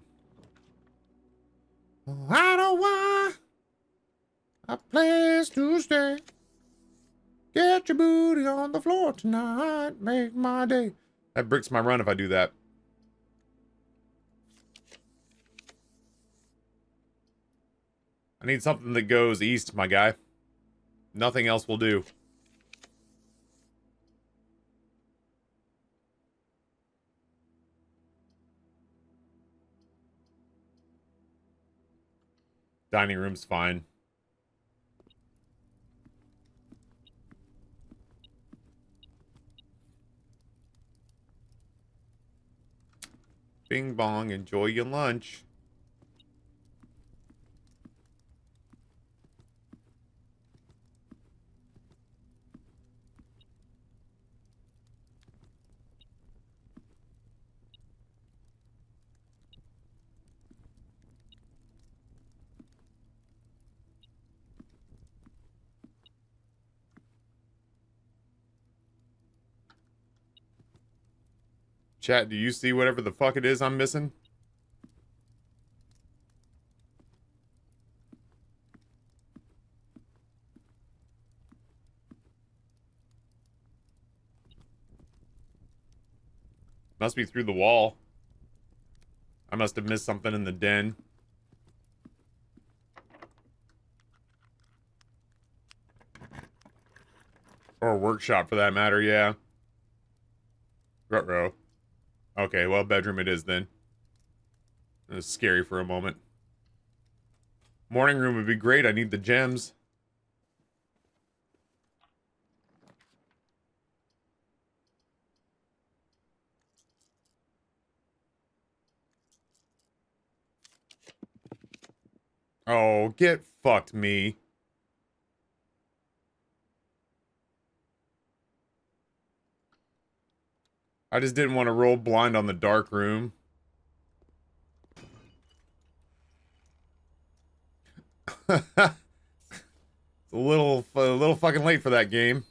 I don't want a place to stay. Get your booty on the floor tonight. Make my day. That bricks my run if I do that. I need something that goes east, my guy. Nothing else will do. Dining room's fine. Bing bong, enjoy your lunch. Chat, do you see whatever the fuck it is I'm missing? Must be through the wall. I must have missed something in the den. Or a workshop for that matter, yeah. Ruh-roh. Okay, well, bedroom it is then. It was scary for a moment. Morning room would be great. I need the gems. Oh, get fucked, me. I just didn't want to roll blind on the dark room. It's a little fucking late for that game.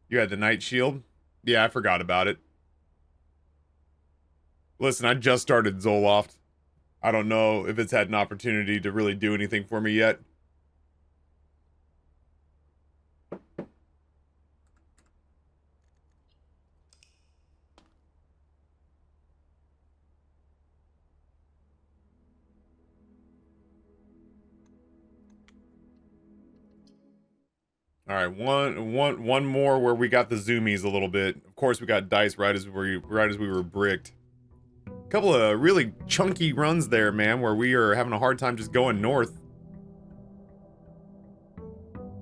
You had the night shield? Yeah, I forgot about it. Listen, I just started Zoloft. I don't know if it's had an opportunity to really do anything for me yet. All right, one more where we got the zoomies a little bit. Of course, we got dice right as we were bricked. A couple of really chunky runs there, man, where we are having a hard time just going north.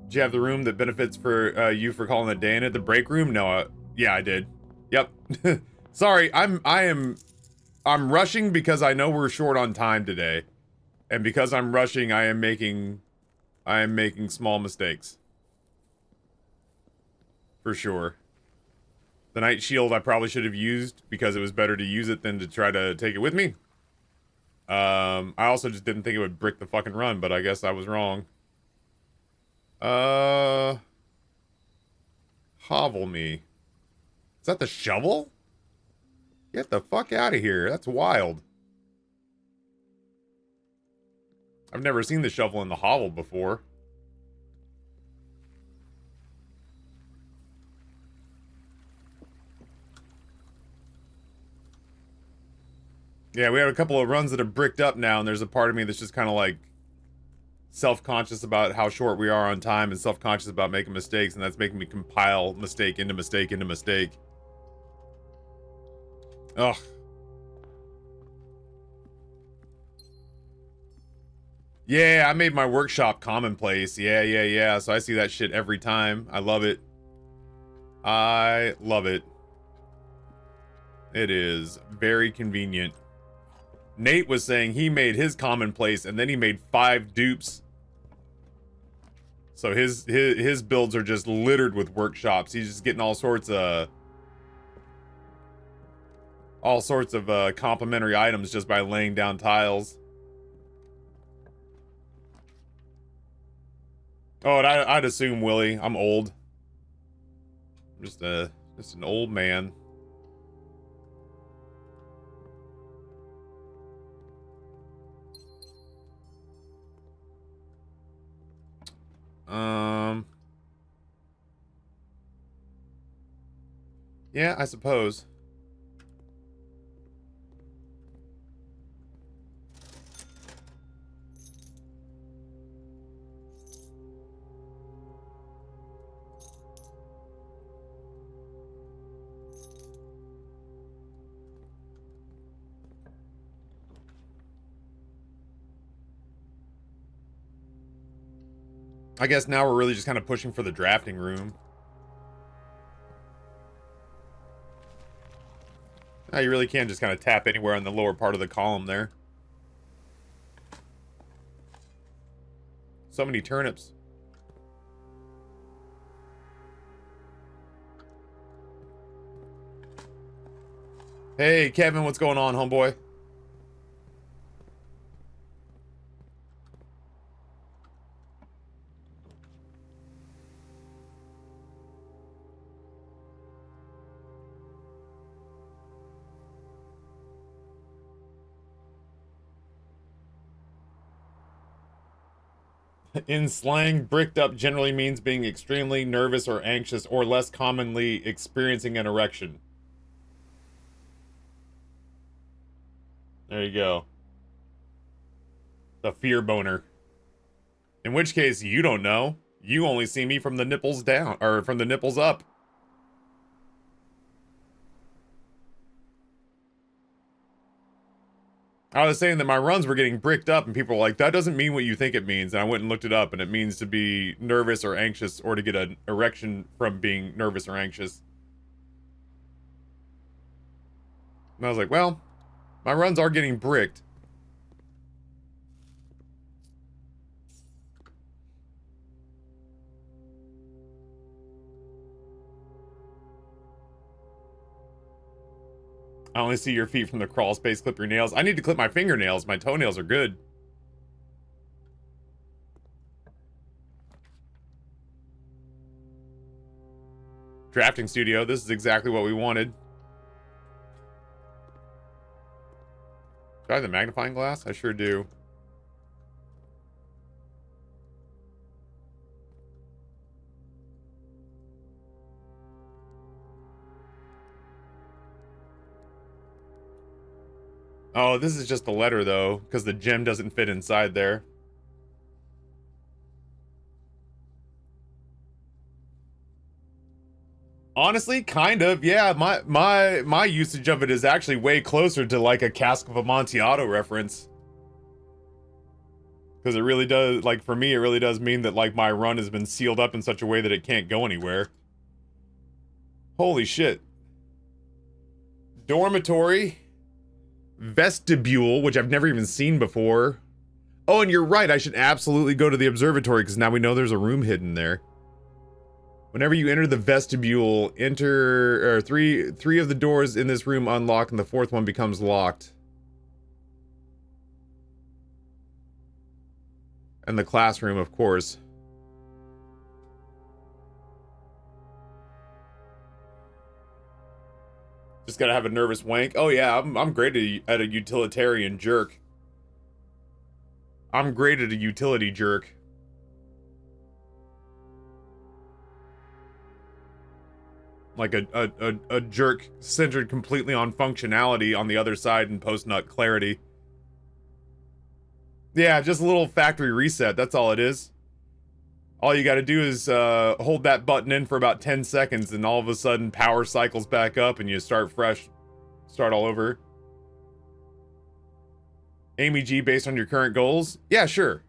Did you have the room that benefits for you for calling a day in it? The break room? No, yeah, I did. Yep. Sorry, I'm rushing because I know we're short on time today, and because I'm rushing, I am making small mistakes. For sure. The night shield I probably should have used because it was better to use it than to try to take it with me. I also just didn't think it would brick the fucking run, but I guess I was wrong. Hovel me. Is that the shovel? Get the fuck out of here. That's wild. I've never seen the shovel in the hovel before. Yeah, we have a couple of runs that are bricked up now, and there's a part of me that's just kind of like self-conscious about how short we are on time and self-conscious about making mistakes, and that's making me compile mistake into mistake into mistake. Ugh. Yeah, I made my workshop commonplace. Yeah. So I see that shit every time. I love it. I love it. It is very convenient. Nate was saying he made his commonplace and then he made 5 dupes. So his builds are just littered with workshops. He's just getting all sorts of complimentary items just by laying down tiles. Oh, and I'd assume, Willie, I'm old. I'm just an old man. Yeah, I suppose. I guess now we're really just kind of pushing for the drafting room. Now you really can just kind of tap anywhere on the lower part of the column there. So many turnips. Hey, Kevin, what's going on, homeboy? In slang, bricked up generally means being extremely nervous or anxious, or less commonly experiencing an erection. There you go. The fear boner. In which case, you don't know. You only see me from the nipples down, or from the nipples up. I was saying that my runs were getting bricked up, and people were like, that doesn't mean what you think it means. And I went and looked it up, and it means to be nervous or anxious, or to get an erection from being nervous or anxious. And I was like, well, my runs are getting bricked. I only see your feet from the crawl space. Clip your nails. I need to clip my fingernails. My toenails are good. Drafting studio. This is exactly what we wanted. Do I have the magnifying glass? I sure do. Oh, this is just the letter, though, because the gem doesn't fit inside there. Honestly, kind of, yeah. My usage of it is actually way closer to like a Cask of Amontillado reference. Because it really does, like, for me, it really does mean that, like, my run has been sealed up in such a way that it can't go anywhere. Holy shit. Dormitory. Vestibule, which I've never even seen before. Oh, and you're right, I should absolutely go to the observatory, because now we know there's a room hidden there. Whenever you enter the vestibule, three of the doors in this room unlock, and the fourth one becomes locked. And the classroom, of course. Just gotta have a nervous wank. Oh yeah, I'm great at a utilitarian jerk. I'm great at a utility jerk. Like a jerk centered completely on functionality on the other side and post-nut clarity. Yeah, just a little factory reset, that's all it is. All you gotta do is hold that button in for about 10 seconds and all of a sudden power cycles back up and you start fresh. Start all over. Amy G based on your current goals? Yeah, sure.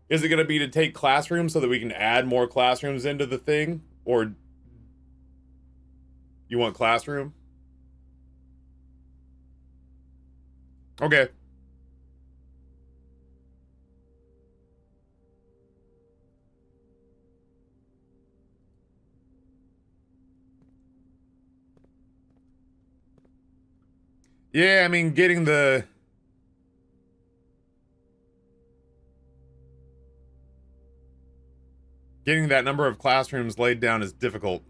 Is it gonna be to take classrooms so that we can add more classrooms into the thing? Or you want classroom? Okay. Yeah, I mean, getting that number of classrooms laid down is difficult.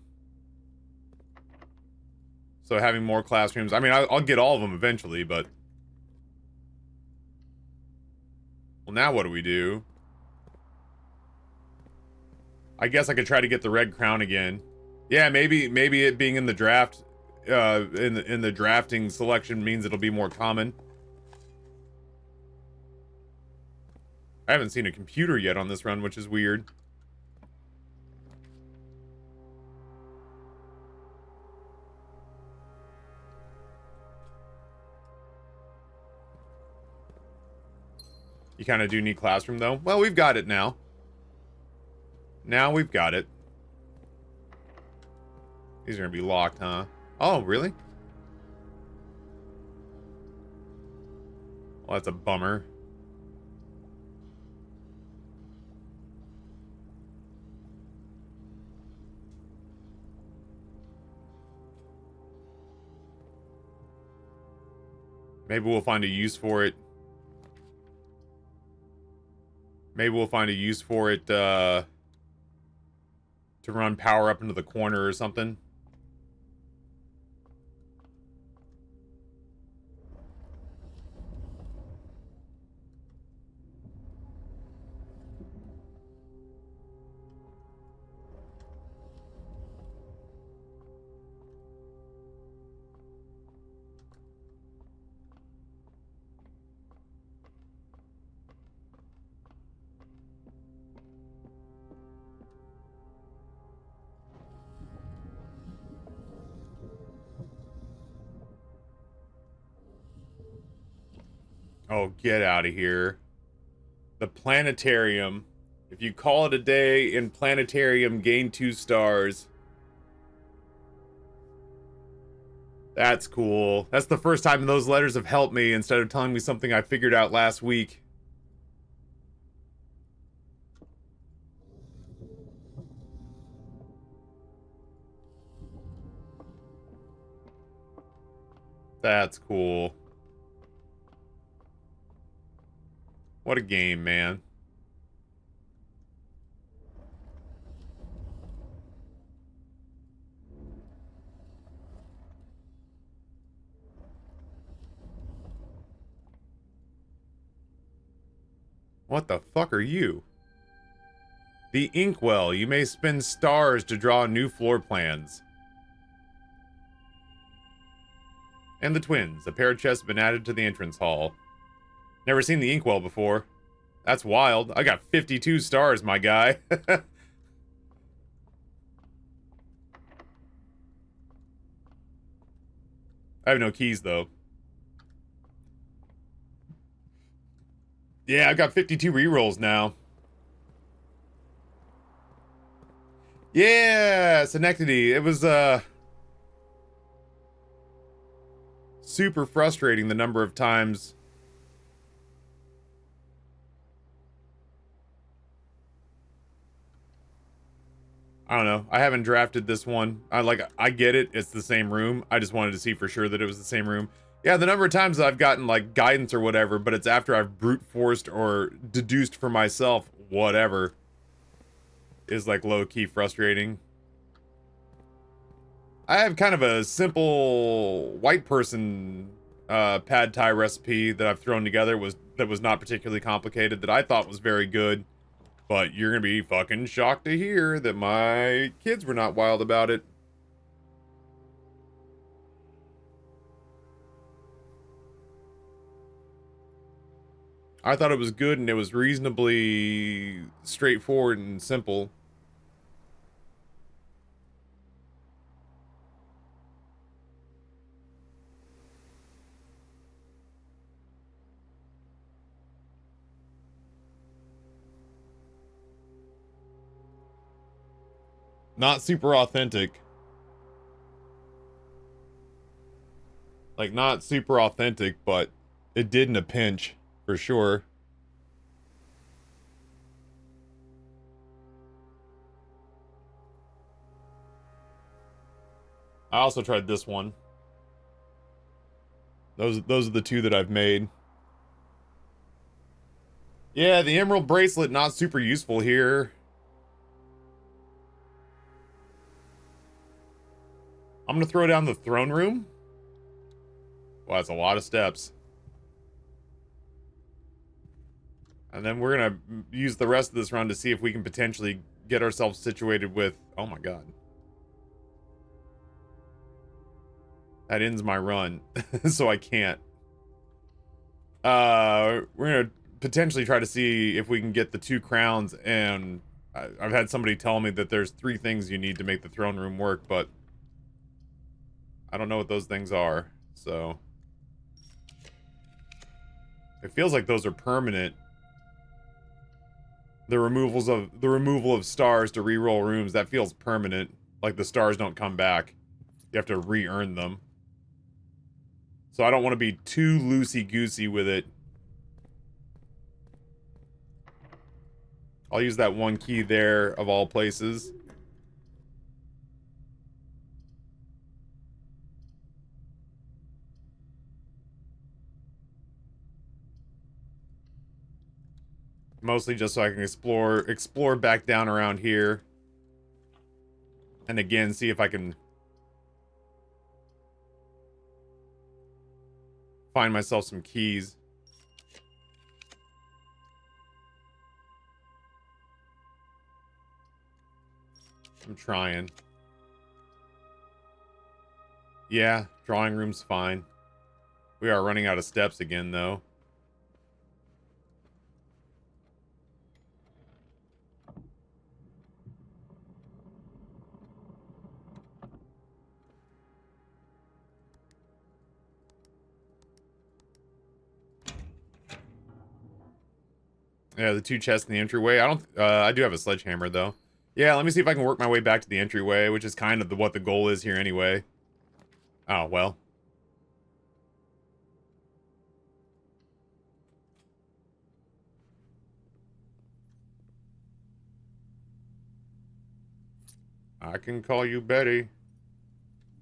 So having more classrooms, I mean, I'll get all of them eventually, but... Well, now what do we do? I guess I could try to get the red crown again. Yeah, maybe it being in the draft, in the drafting selection means it'll be more common. I haven't seen a computer yet on this run, which is weird. You kind of do need classroom, though. Well, we've got it now. Now we've got it. These are gonna be locked, huh? Oh, really? Well, that's a bummer. Maybe we'll find a use for it. Maybe we'll find a use for it, to run power up into the corner or something. Oh, get out of here. The planetarium. If you call it a day in planetarium, gain 2 stars. That's cool. That's the first time those letters have helped me instead of telling me something I figured out last week. That's cool. What a game, man. What the fuck are you? The Inkwell. You may spend stars to draw new floor plans. And the Twins. A pair of chests have been added to the entrance hall. Never seen the Inkwell before. That's wild. I got 52 stars, my guy. I have no keys, though. Yeah, I've got 52 rerolls now. Yeah, Synecdoche. It was, super frustrating the number of times. I don't know. I haven't drafted this one. I get it. It's the same room. I just wanted to see for sure that it was the same room. Yeah, the number of times I've gotten, like, guidance or whatever, but it's after I've brute forced or deduced for myself whatever is, like, low-key frustrating. I have kind of a simple white person pad thai recipe that I've thrown together that was not particularly complicated, that I thought was very good. But you're gonna be fucking shocked to hear that my kids were not wild about it. I thought it was good and it was reasonably straightforward and simple. Not super authentic. Like, not super authentic, but it did in a pinch, for sure. I also tried this one. Those are the two that I've made. Yeah, the emerald bracelet, not super useful here. I'm gonna throw down the throne room. Well, that's a lot of steps. And then we're gonna use the rest of this run to see if we can potentially get ourselves situated with... Oh my god. That ends my run, so I can't. We're gonna potentially try to see if we can get the 2 crowns, and I've had somebody tell me that there's 3 things you need to make the throne room work, but I don't know what those things are, so... It feels like those are permanent. The removal of stars to re-roll rooms, that feels permanent. Like the stars don't come back. You have to re-earn them. So I don't want to be too loosey-goosey with it. I'll use that one key there, of all places. Mostly just so I can explore back down around here. And again, see if I can find myself some keys. I'm trying. Yeah, drawing room's fine. We are running out of steps again, though. Yeah, the two chests in the entryway. I do have a sledgehammer, though. Yeah, let me see if I can work my way back to the entryway, which is kind of what the goal is here anyway. Oh, well. I can call you Betty.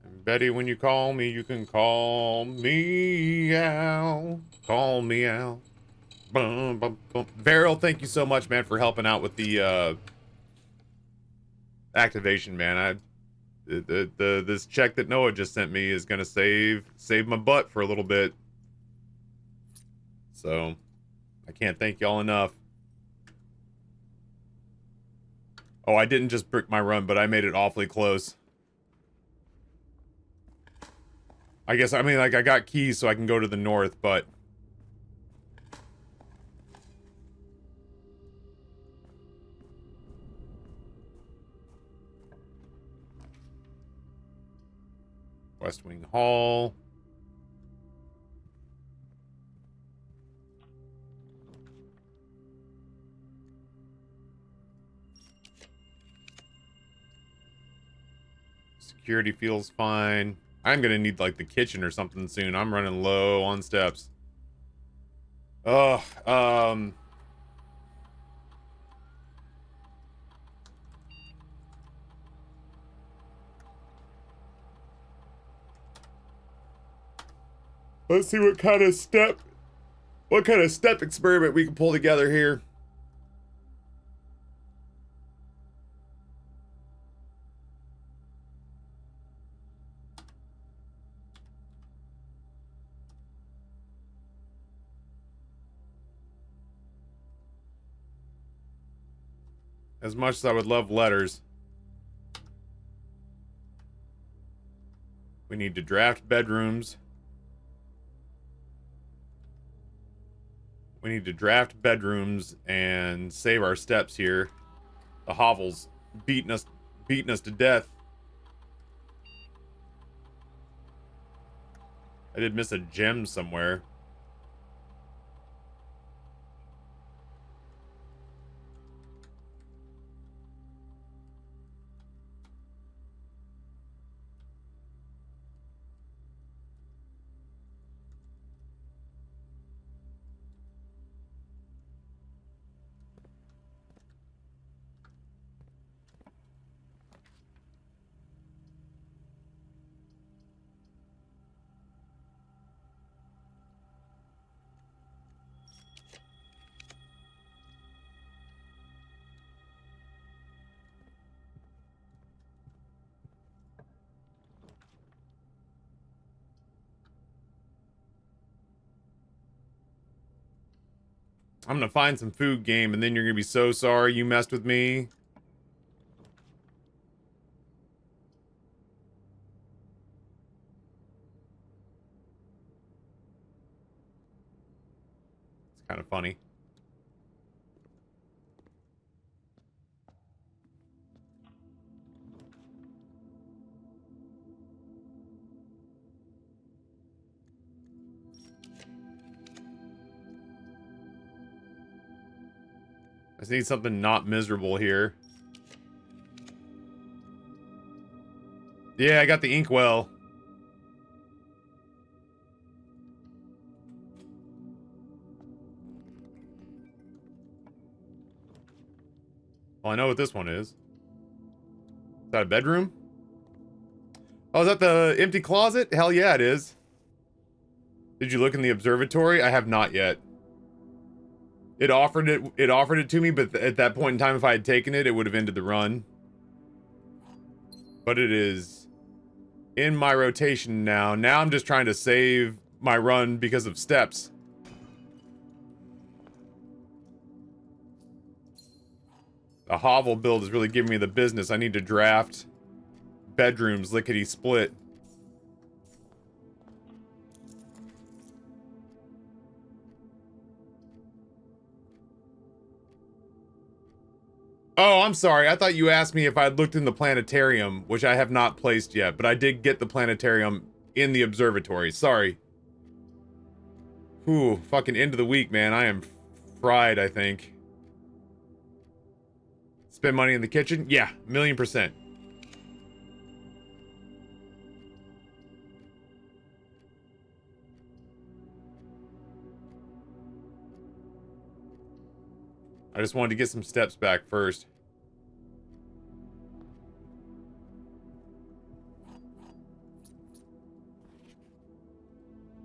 And Betty, when you call me, you can call me out. Call me out. Bum, bum, bum. Varel, thank you so much, man, for helping out with the activation, man. This check that Noah just sent me is gonna save my butt for a little bit. So I can't thank y'all enough. Oh, I didn't just brick my run, but I made it awfully close. I guess, I mean, like, I got keys so I can go to the north, but... West Wing Hall. Security feels fine. I'm gonna need, like, the kitchen or something soon. I'm running low on steps. Ugh, let's see what kind of step experiment we can pull together here. As much as I would love letters. We need to draft bedrooms. We need to draft bedrooms and save our steps here. The hovel's beating us to death. I did miss a gem somewhere. I'm gonna find some food game, and then you're gonna be so sorry you messed with me. It's kind of funny. I just need something not miserable here. Yeah, I got the inkwell. Well, I know what this one is. Is that a bedroom? Oh, is that the empty closet? Hell yeah, it is. Did you look in the observatory? I have not yet. It offered it to me, but at that point in time, if I had taken it, it would have ended the run. But it is in my rotation now. Now I'm just trying to save my run because of steps. The hovel build is really giving me the business. I need to draft bedrooms lickety split. Oh, I'm sorry. I thought you asked me if I'd looked in the planetarium, which I have not placed yet, but I did get the planetarium in the observatory. Sorry. Whew, fucking end of the week, man. I am fried, I think. Spend money in the kitchen? Yeah, 1,000,000%. I just wanted to get some steps back first.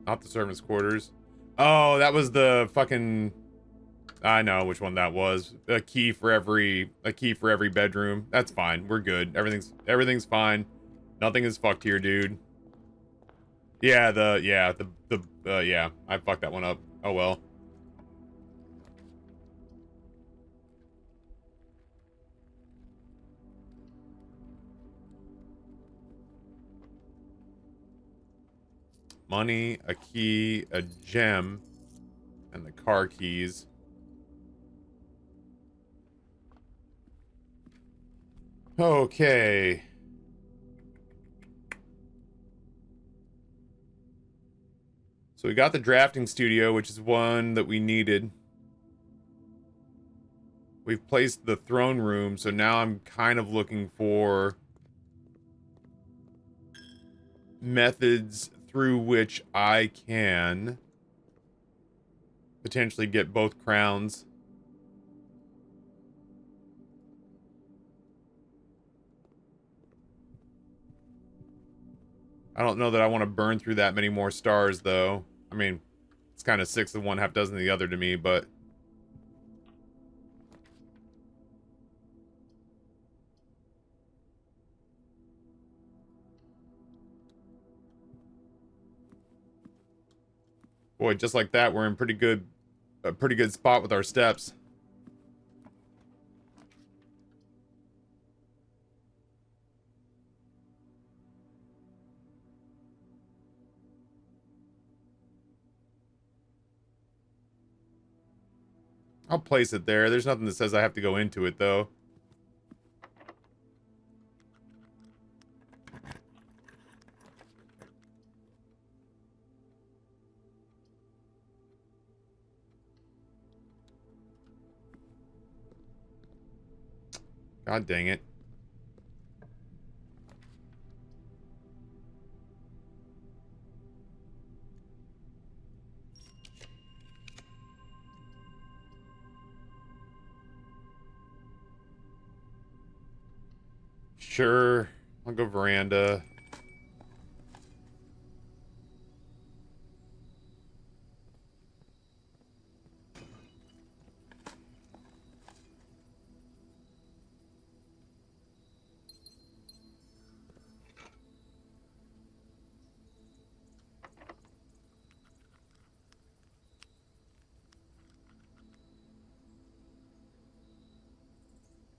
Not the servants' quarters. Oh, that was the fucking... I know which one that was. A key for every bedroom. That's fine. We're good. Everything's fine. Nothing is fucked here, dude. Yeah, yeah, I fucked that one up. Oh well. Money, a key, a gem, and the car keys. Okay. So we got the drafting studio, which is one that we needed. We've placed the throne room, so now I'm kind of looking for methods through which I can potentially get both crowns. I don't know that I want to burn through that many more stars, though. I mean, it's kind of 6 of one, half dozen of the other to me, but... Boy, just like that, we're in a pretty good spot with our steps. I'll place it there. There's nothing that says I have to go into it, though. God dang it. Sure. I'll go veranda.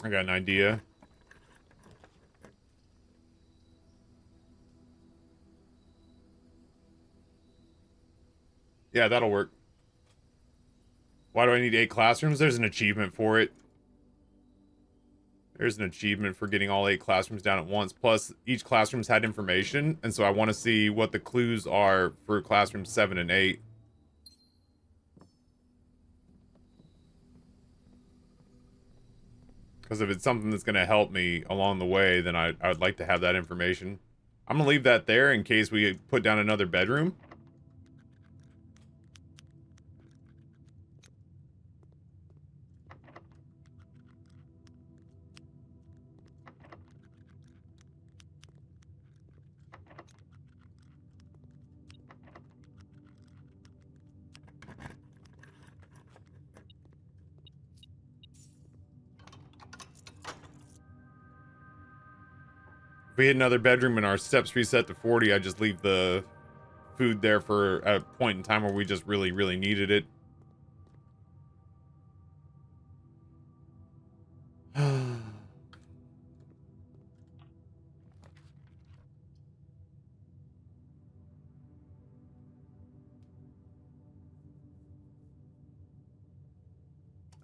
I got an idea. Yeah, that'll work. Why do I need 8 classrooms? There's an achievement for it. There's an achievement for getting all 8 classrooms down at once. Plus, each classroom's had information, and so I want to see what the clues are for classrooms 7 and 8. Because if it's something that's going to help me along the way, then I would like to have that information. I'm going to leave that there in case we put down another bedroom. If we hit another bedroom and our steps reset to 40, I just leave the food there for a point in time where we just really, really needed it.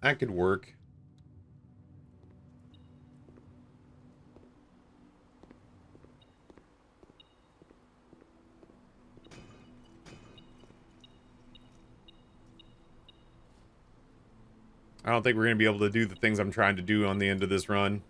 That could work. I don't think we're going to be able to do the things I'm trying to do on the end of this run.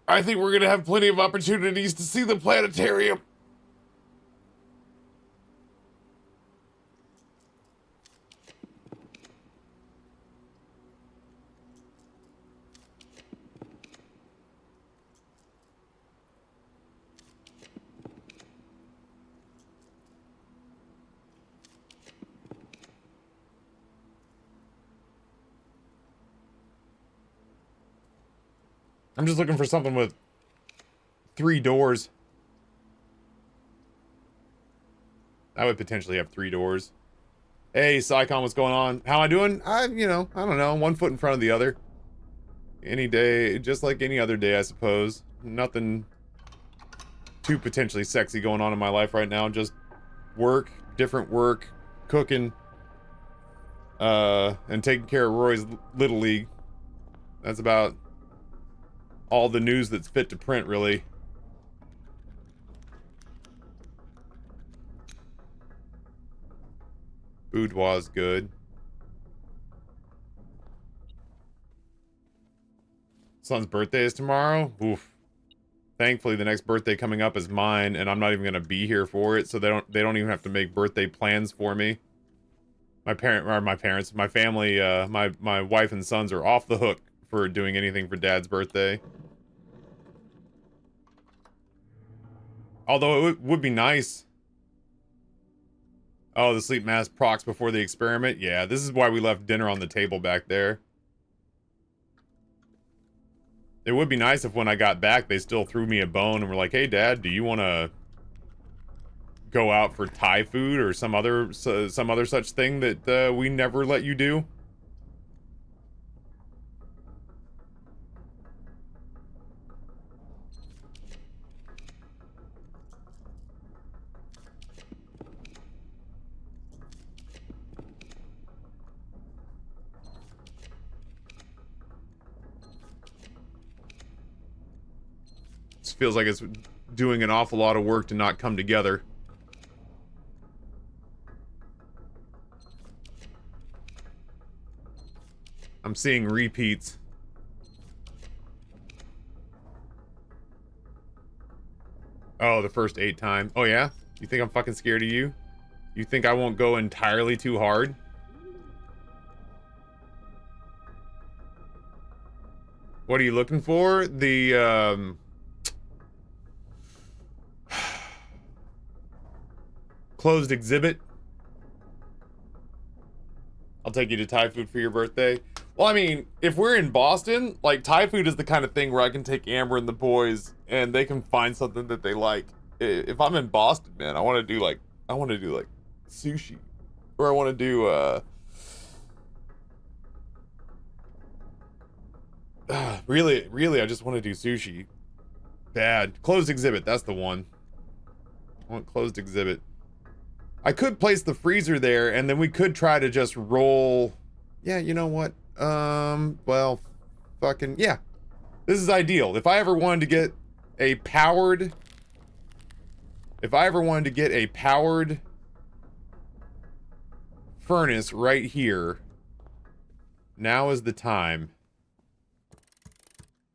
I think we're going to have plenty of opportunities to see the planetarium. I'm just looking for something with 3 doors. I would potentially have 3 doors. Hey, Psycon, what's going on? How am I doing? You know, I don't know. One foot in front of the other. Any day, just like any other day, I suppose. Nothing too potentially sexy going on in my life right now. Just work, different work, cooking, and taking care of Roy's Little League. That's about all the news that's fit to print, really. Boudoir's good. Son's birthday is tomorrow. Oof. Thankfully, the next birthday coming up is mine, and I'm not even gonna be here for it, so they don't even have to make birthday plans for me. My family, my wife and sons are off the hook for doing anything for Dad's birthday. Although it would be nice. Oh, the sleep mask procs before the experiment? Yeah, this is why we left dinner on the table back there. It would be nice if when I got back, they still threw me a bone and were like, hey, Dad, do you want to go out for Thai food or some other such thing that we never let you do? Feels like it's doing an awful lot of work to not come together. I'm seeing repeats. Oh, the first 8 times. Oh yeah? You think I'm fucking scared of you? You think I won't go entirely too hard? What are you looking for? The, closed exhibit. I'll take you to Thai food for your birthday. Well, I mean, if we're in Boston, like, Thai food is the kind of thing where I can take Amber and the boys and they can find something that they like. If I'm in Boston, man, I want to do like sushi, or I want to do really I just want to do sushi. Bad. Closed exhibit, that's the one. I want closed exhibit. I could place the freezer there, and then we could try to just roll... Yeah, you know what? Well, fucking, yeah. This is ideal. If I ever wanted to get a powered... If I ever wanted to get a powered furnace right here, now is the time.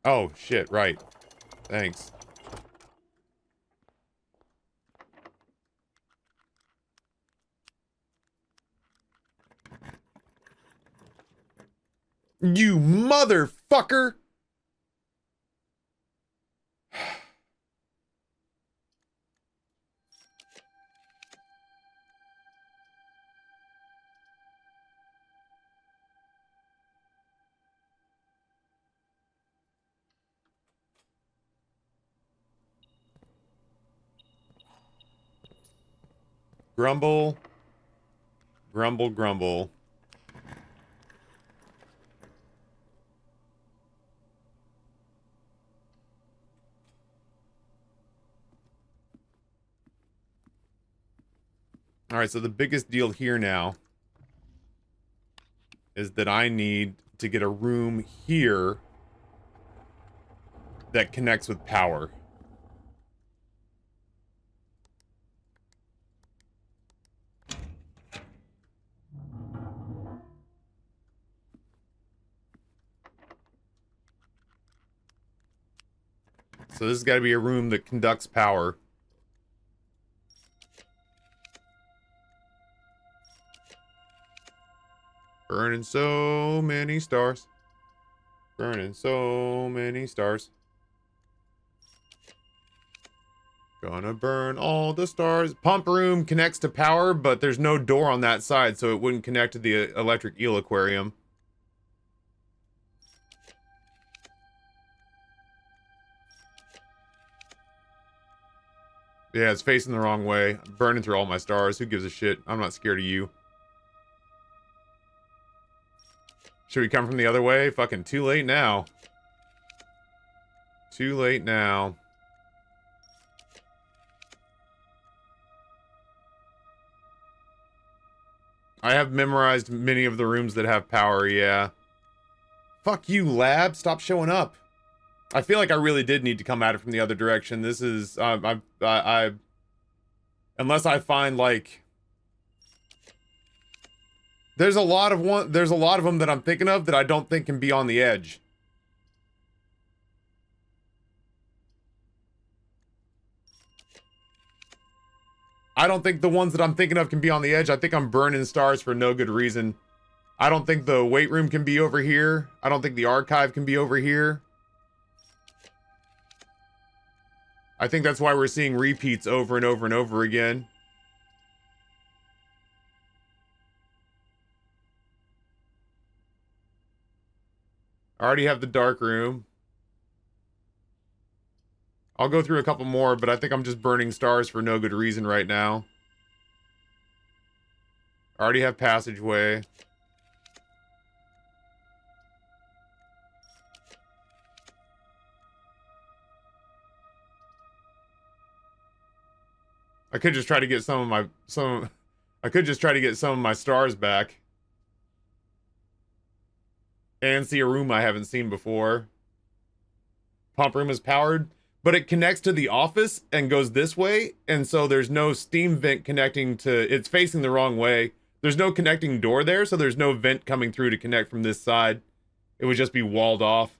Oh, shit, right. Thanks. You motherfucker! Grumble. Grumble, grumble. Alright, so the biggest deal here now is that I need to get a room here that connects with power. So this has got to be a room that conducts power. Burning so many stars. Burning so many stars. Gonna burn all the stars. Pump room connects to power, but there's no door on that side, so it wouldn't connect to the electric eel aquarium. Yeah, it's facing the wrong way. I'm burning through all my stars. Who gives a shit? I'm not scared of you. Should we come from the other way? Fucking too late now. Too late now. I have memorized many of the rooms that have power, yeah. Fuck you, lab. Stop showing up. I feel like I really did need to come at it from the other direction. This is, unless I find, like... There's a lot of them that I'm thinking of that I don't think can be on the edge. I don't think the ones that I'm thinking of can be on the edge. I think I'm burning stars for no good reason. I don't think the weight room can be over here. I don't think the archive can be over here. I think that's why we're seeing repeats over and over and over again. I already have the dark room. I'll go through a couple more, but I think I'm just burning stars for no good reason right now. I already have passageway. I could just try to get some of my stars back. And see a room I haven't seen before. Pump room is powered, but it connects to the office and goes this way, and so there's no steam vent connecting to... It's facing the wrong way. There's no connecting door there, so there's no vent coming through to connect from this side. It would just be walled off.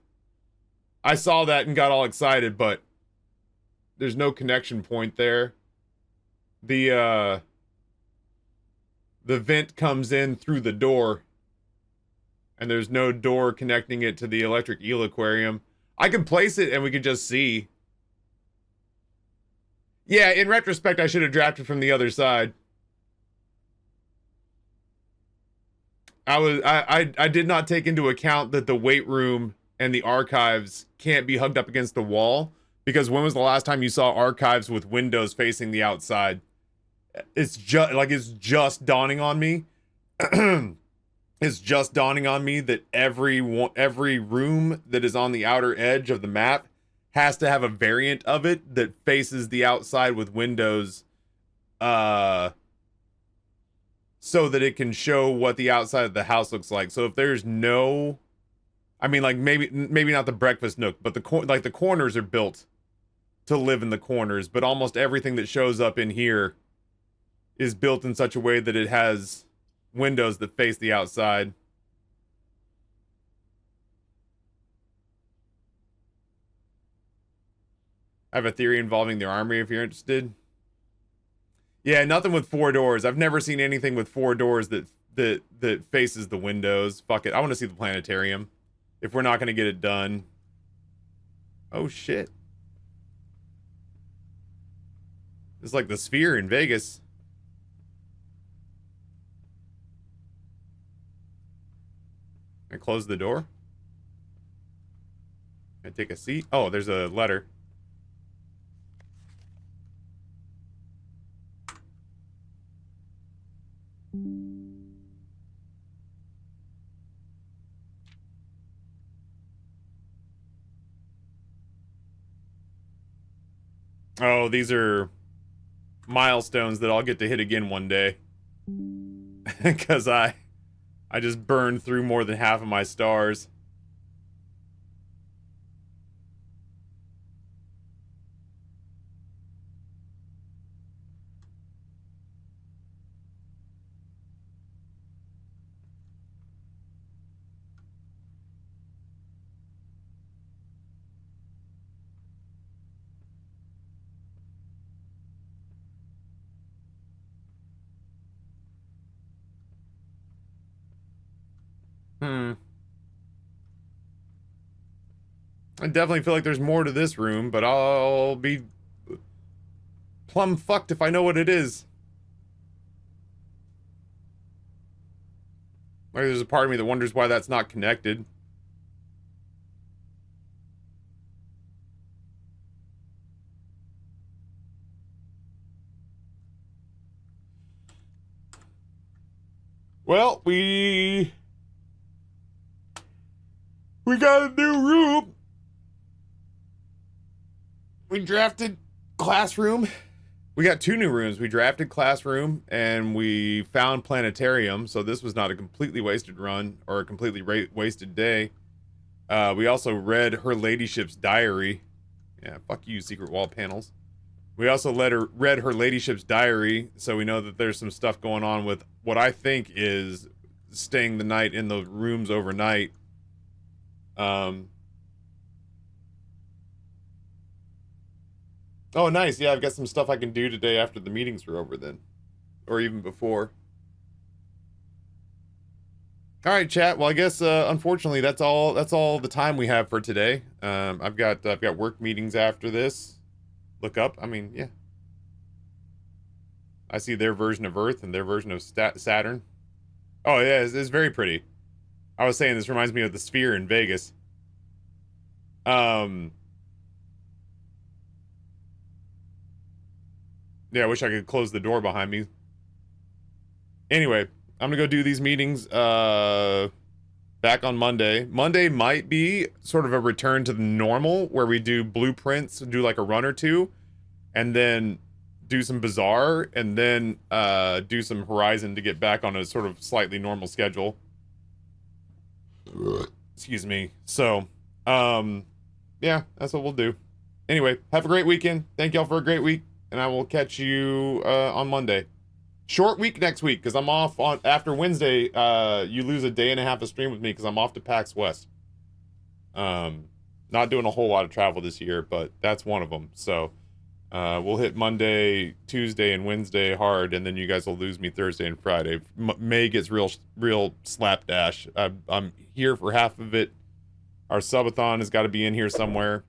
I saw that and got all excited, but there's no connection point there. The vent comes in through the door, and there's no door connecting it to the electric eel aquarium. I could place it and we could just see. Yeah, in retrospect, I should have drafted from the other side. I did not take into account that the weight room and the archives can't be hugged up against the wall, because when was the last time you saw archives with windows facing the outside? It's just dawning on me. It's just dawning on me that every room that is on the outer edge of the map has to have a variant of it that faces the outside with windows so that it can show what the outside of the house looks like. So if there's no, I mean, like maybe not the breakfast nook, but the corners are built to live in the corners, but almost everything that shows up in here is built in such a way that it has windows that face the outside. I have a theory involving the armory if you're interested. Yeah, nothing with 4 doors. I've never seen anything with 4 doors that faces the windows. Fuck it. I want to see the planetarium. If we're not going to get it done. Oh, shit. It's like the Sphere in Vegas. I close the door. I take a seat. Oh, there's a letter. Oh, these are milestones that I'll get to hit again one day. Because I just burned through more than half of my stars. I definitely feel like there's more to this room, but I'll be plumb fucked if I know what it is. Like, there's a part of me that wonders why that's not connected. Well, we got a new room. We drafted classroom. We got 2 new rooms. We drafted classroom and we found planetarium. So this was not a completely wasted run or a completely wasted day. We also read her ladyship's diary. Yeah, fuck you, secret wall panels. We also read her ladyship's diary, so we know that there's some stuff going on with what I think is staying the night in the rooms overnight. Oh, nice. Yeah, I've got some stuff I can do today after the meetings are over then. Or even before. All right, chat. Well, I guess unfortunately that's all the time we have for today. I've got work meetings after this. Look up. I mean, yeah. I see their version of Earth and their version of Saturn. Oh, yeah, it's very pretty. I was saying this reminds me of the Sphere in Vegas. Yeah, I wish I could close the door behind me. Anyway, I'm gonna go do these meetings back on Monday. Monday might be sort of a return to the normal where we do blueprints, do like a run or two, and then do some Bazaar, and then do some Horizon to get back on a sort of slightly normal schedule. Excuse me. So, yeah, that's what we'll do. Anyway, have a great weekend. Thank y'all for a great week, and I will catch you on Monday. Short week next week, because I'm off on after Wednesday. You lose a day and a half of stream with me because I'm off to PAX West. Not doing a whole lot of travel this year, but that's one of them. So we'll hit Monday, Tuesday, and Wednesday hard, and then you guys will lose me Thursday and Friday. May gets real slapdash. I'm here for half of it. Our subathon has got to be in here somewhere.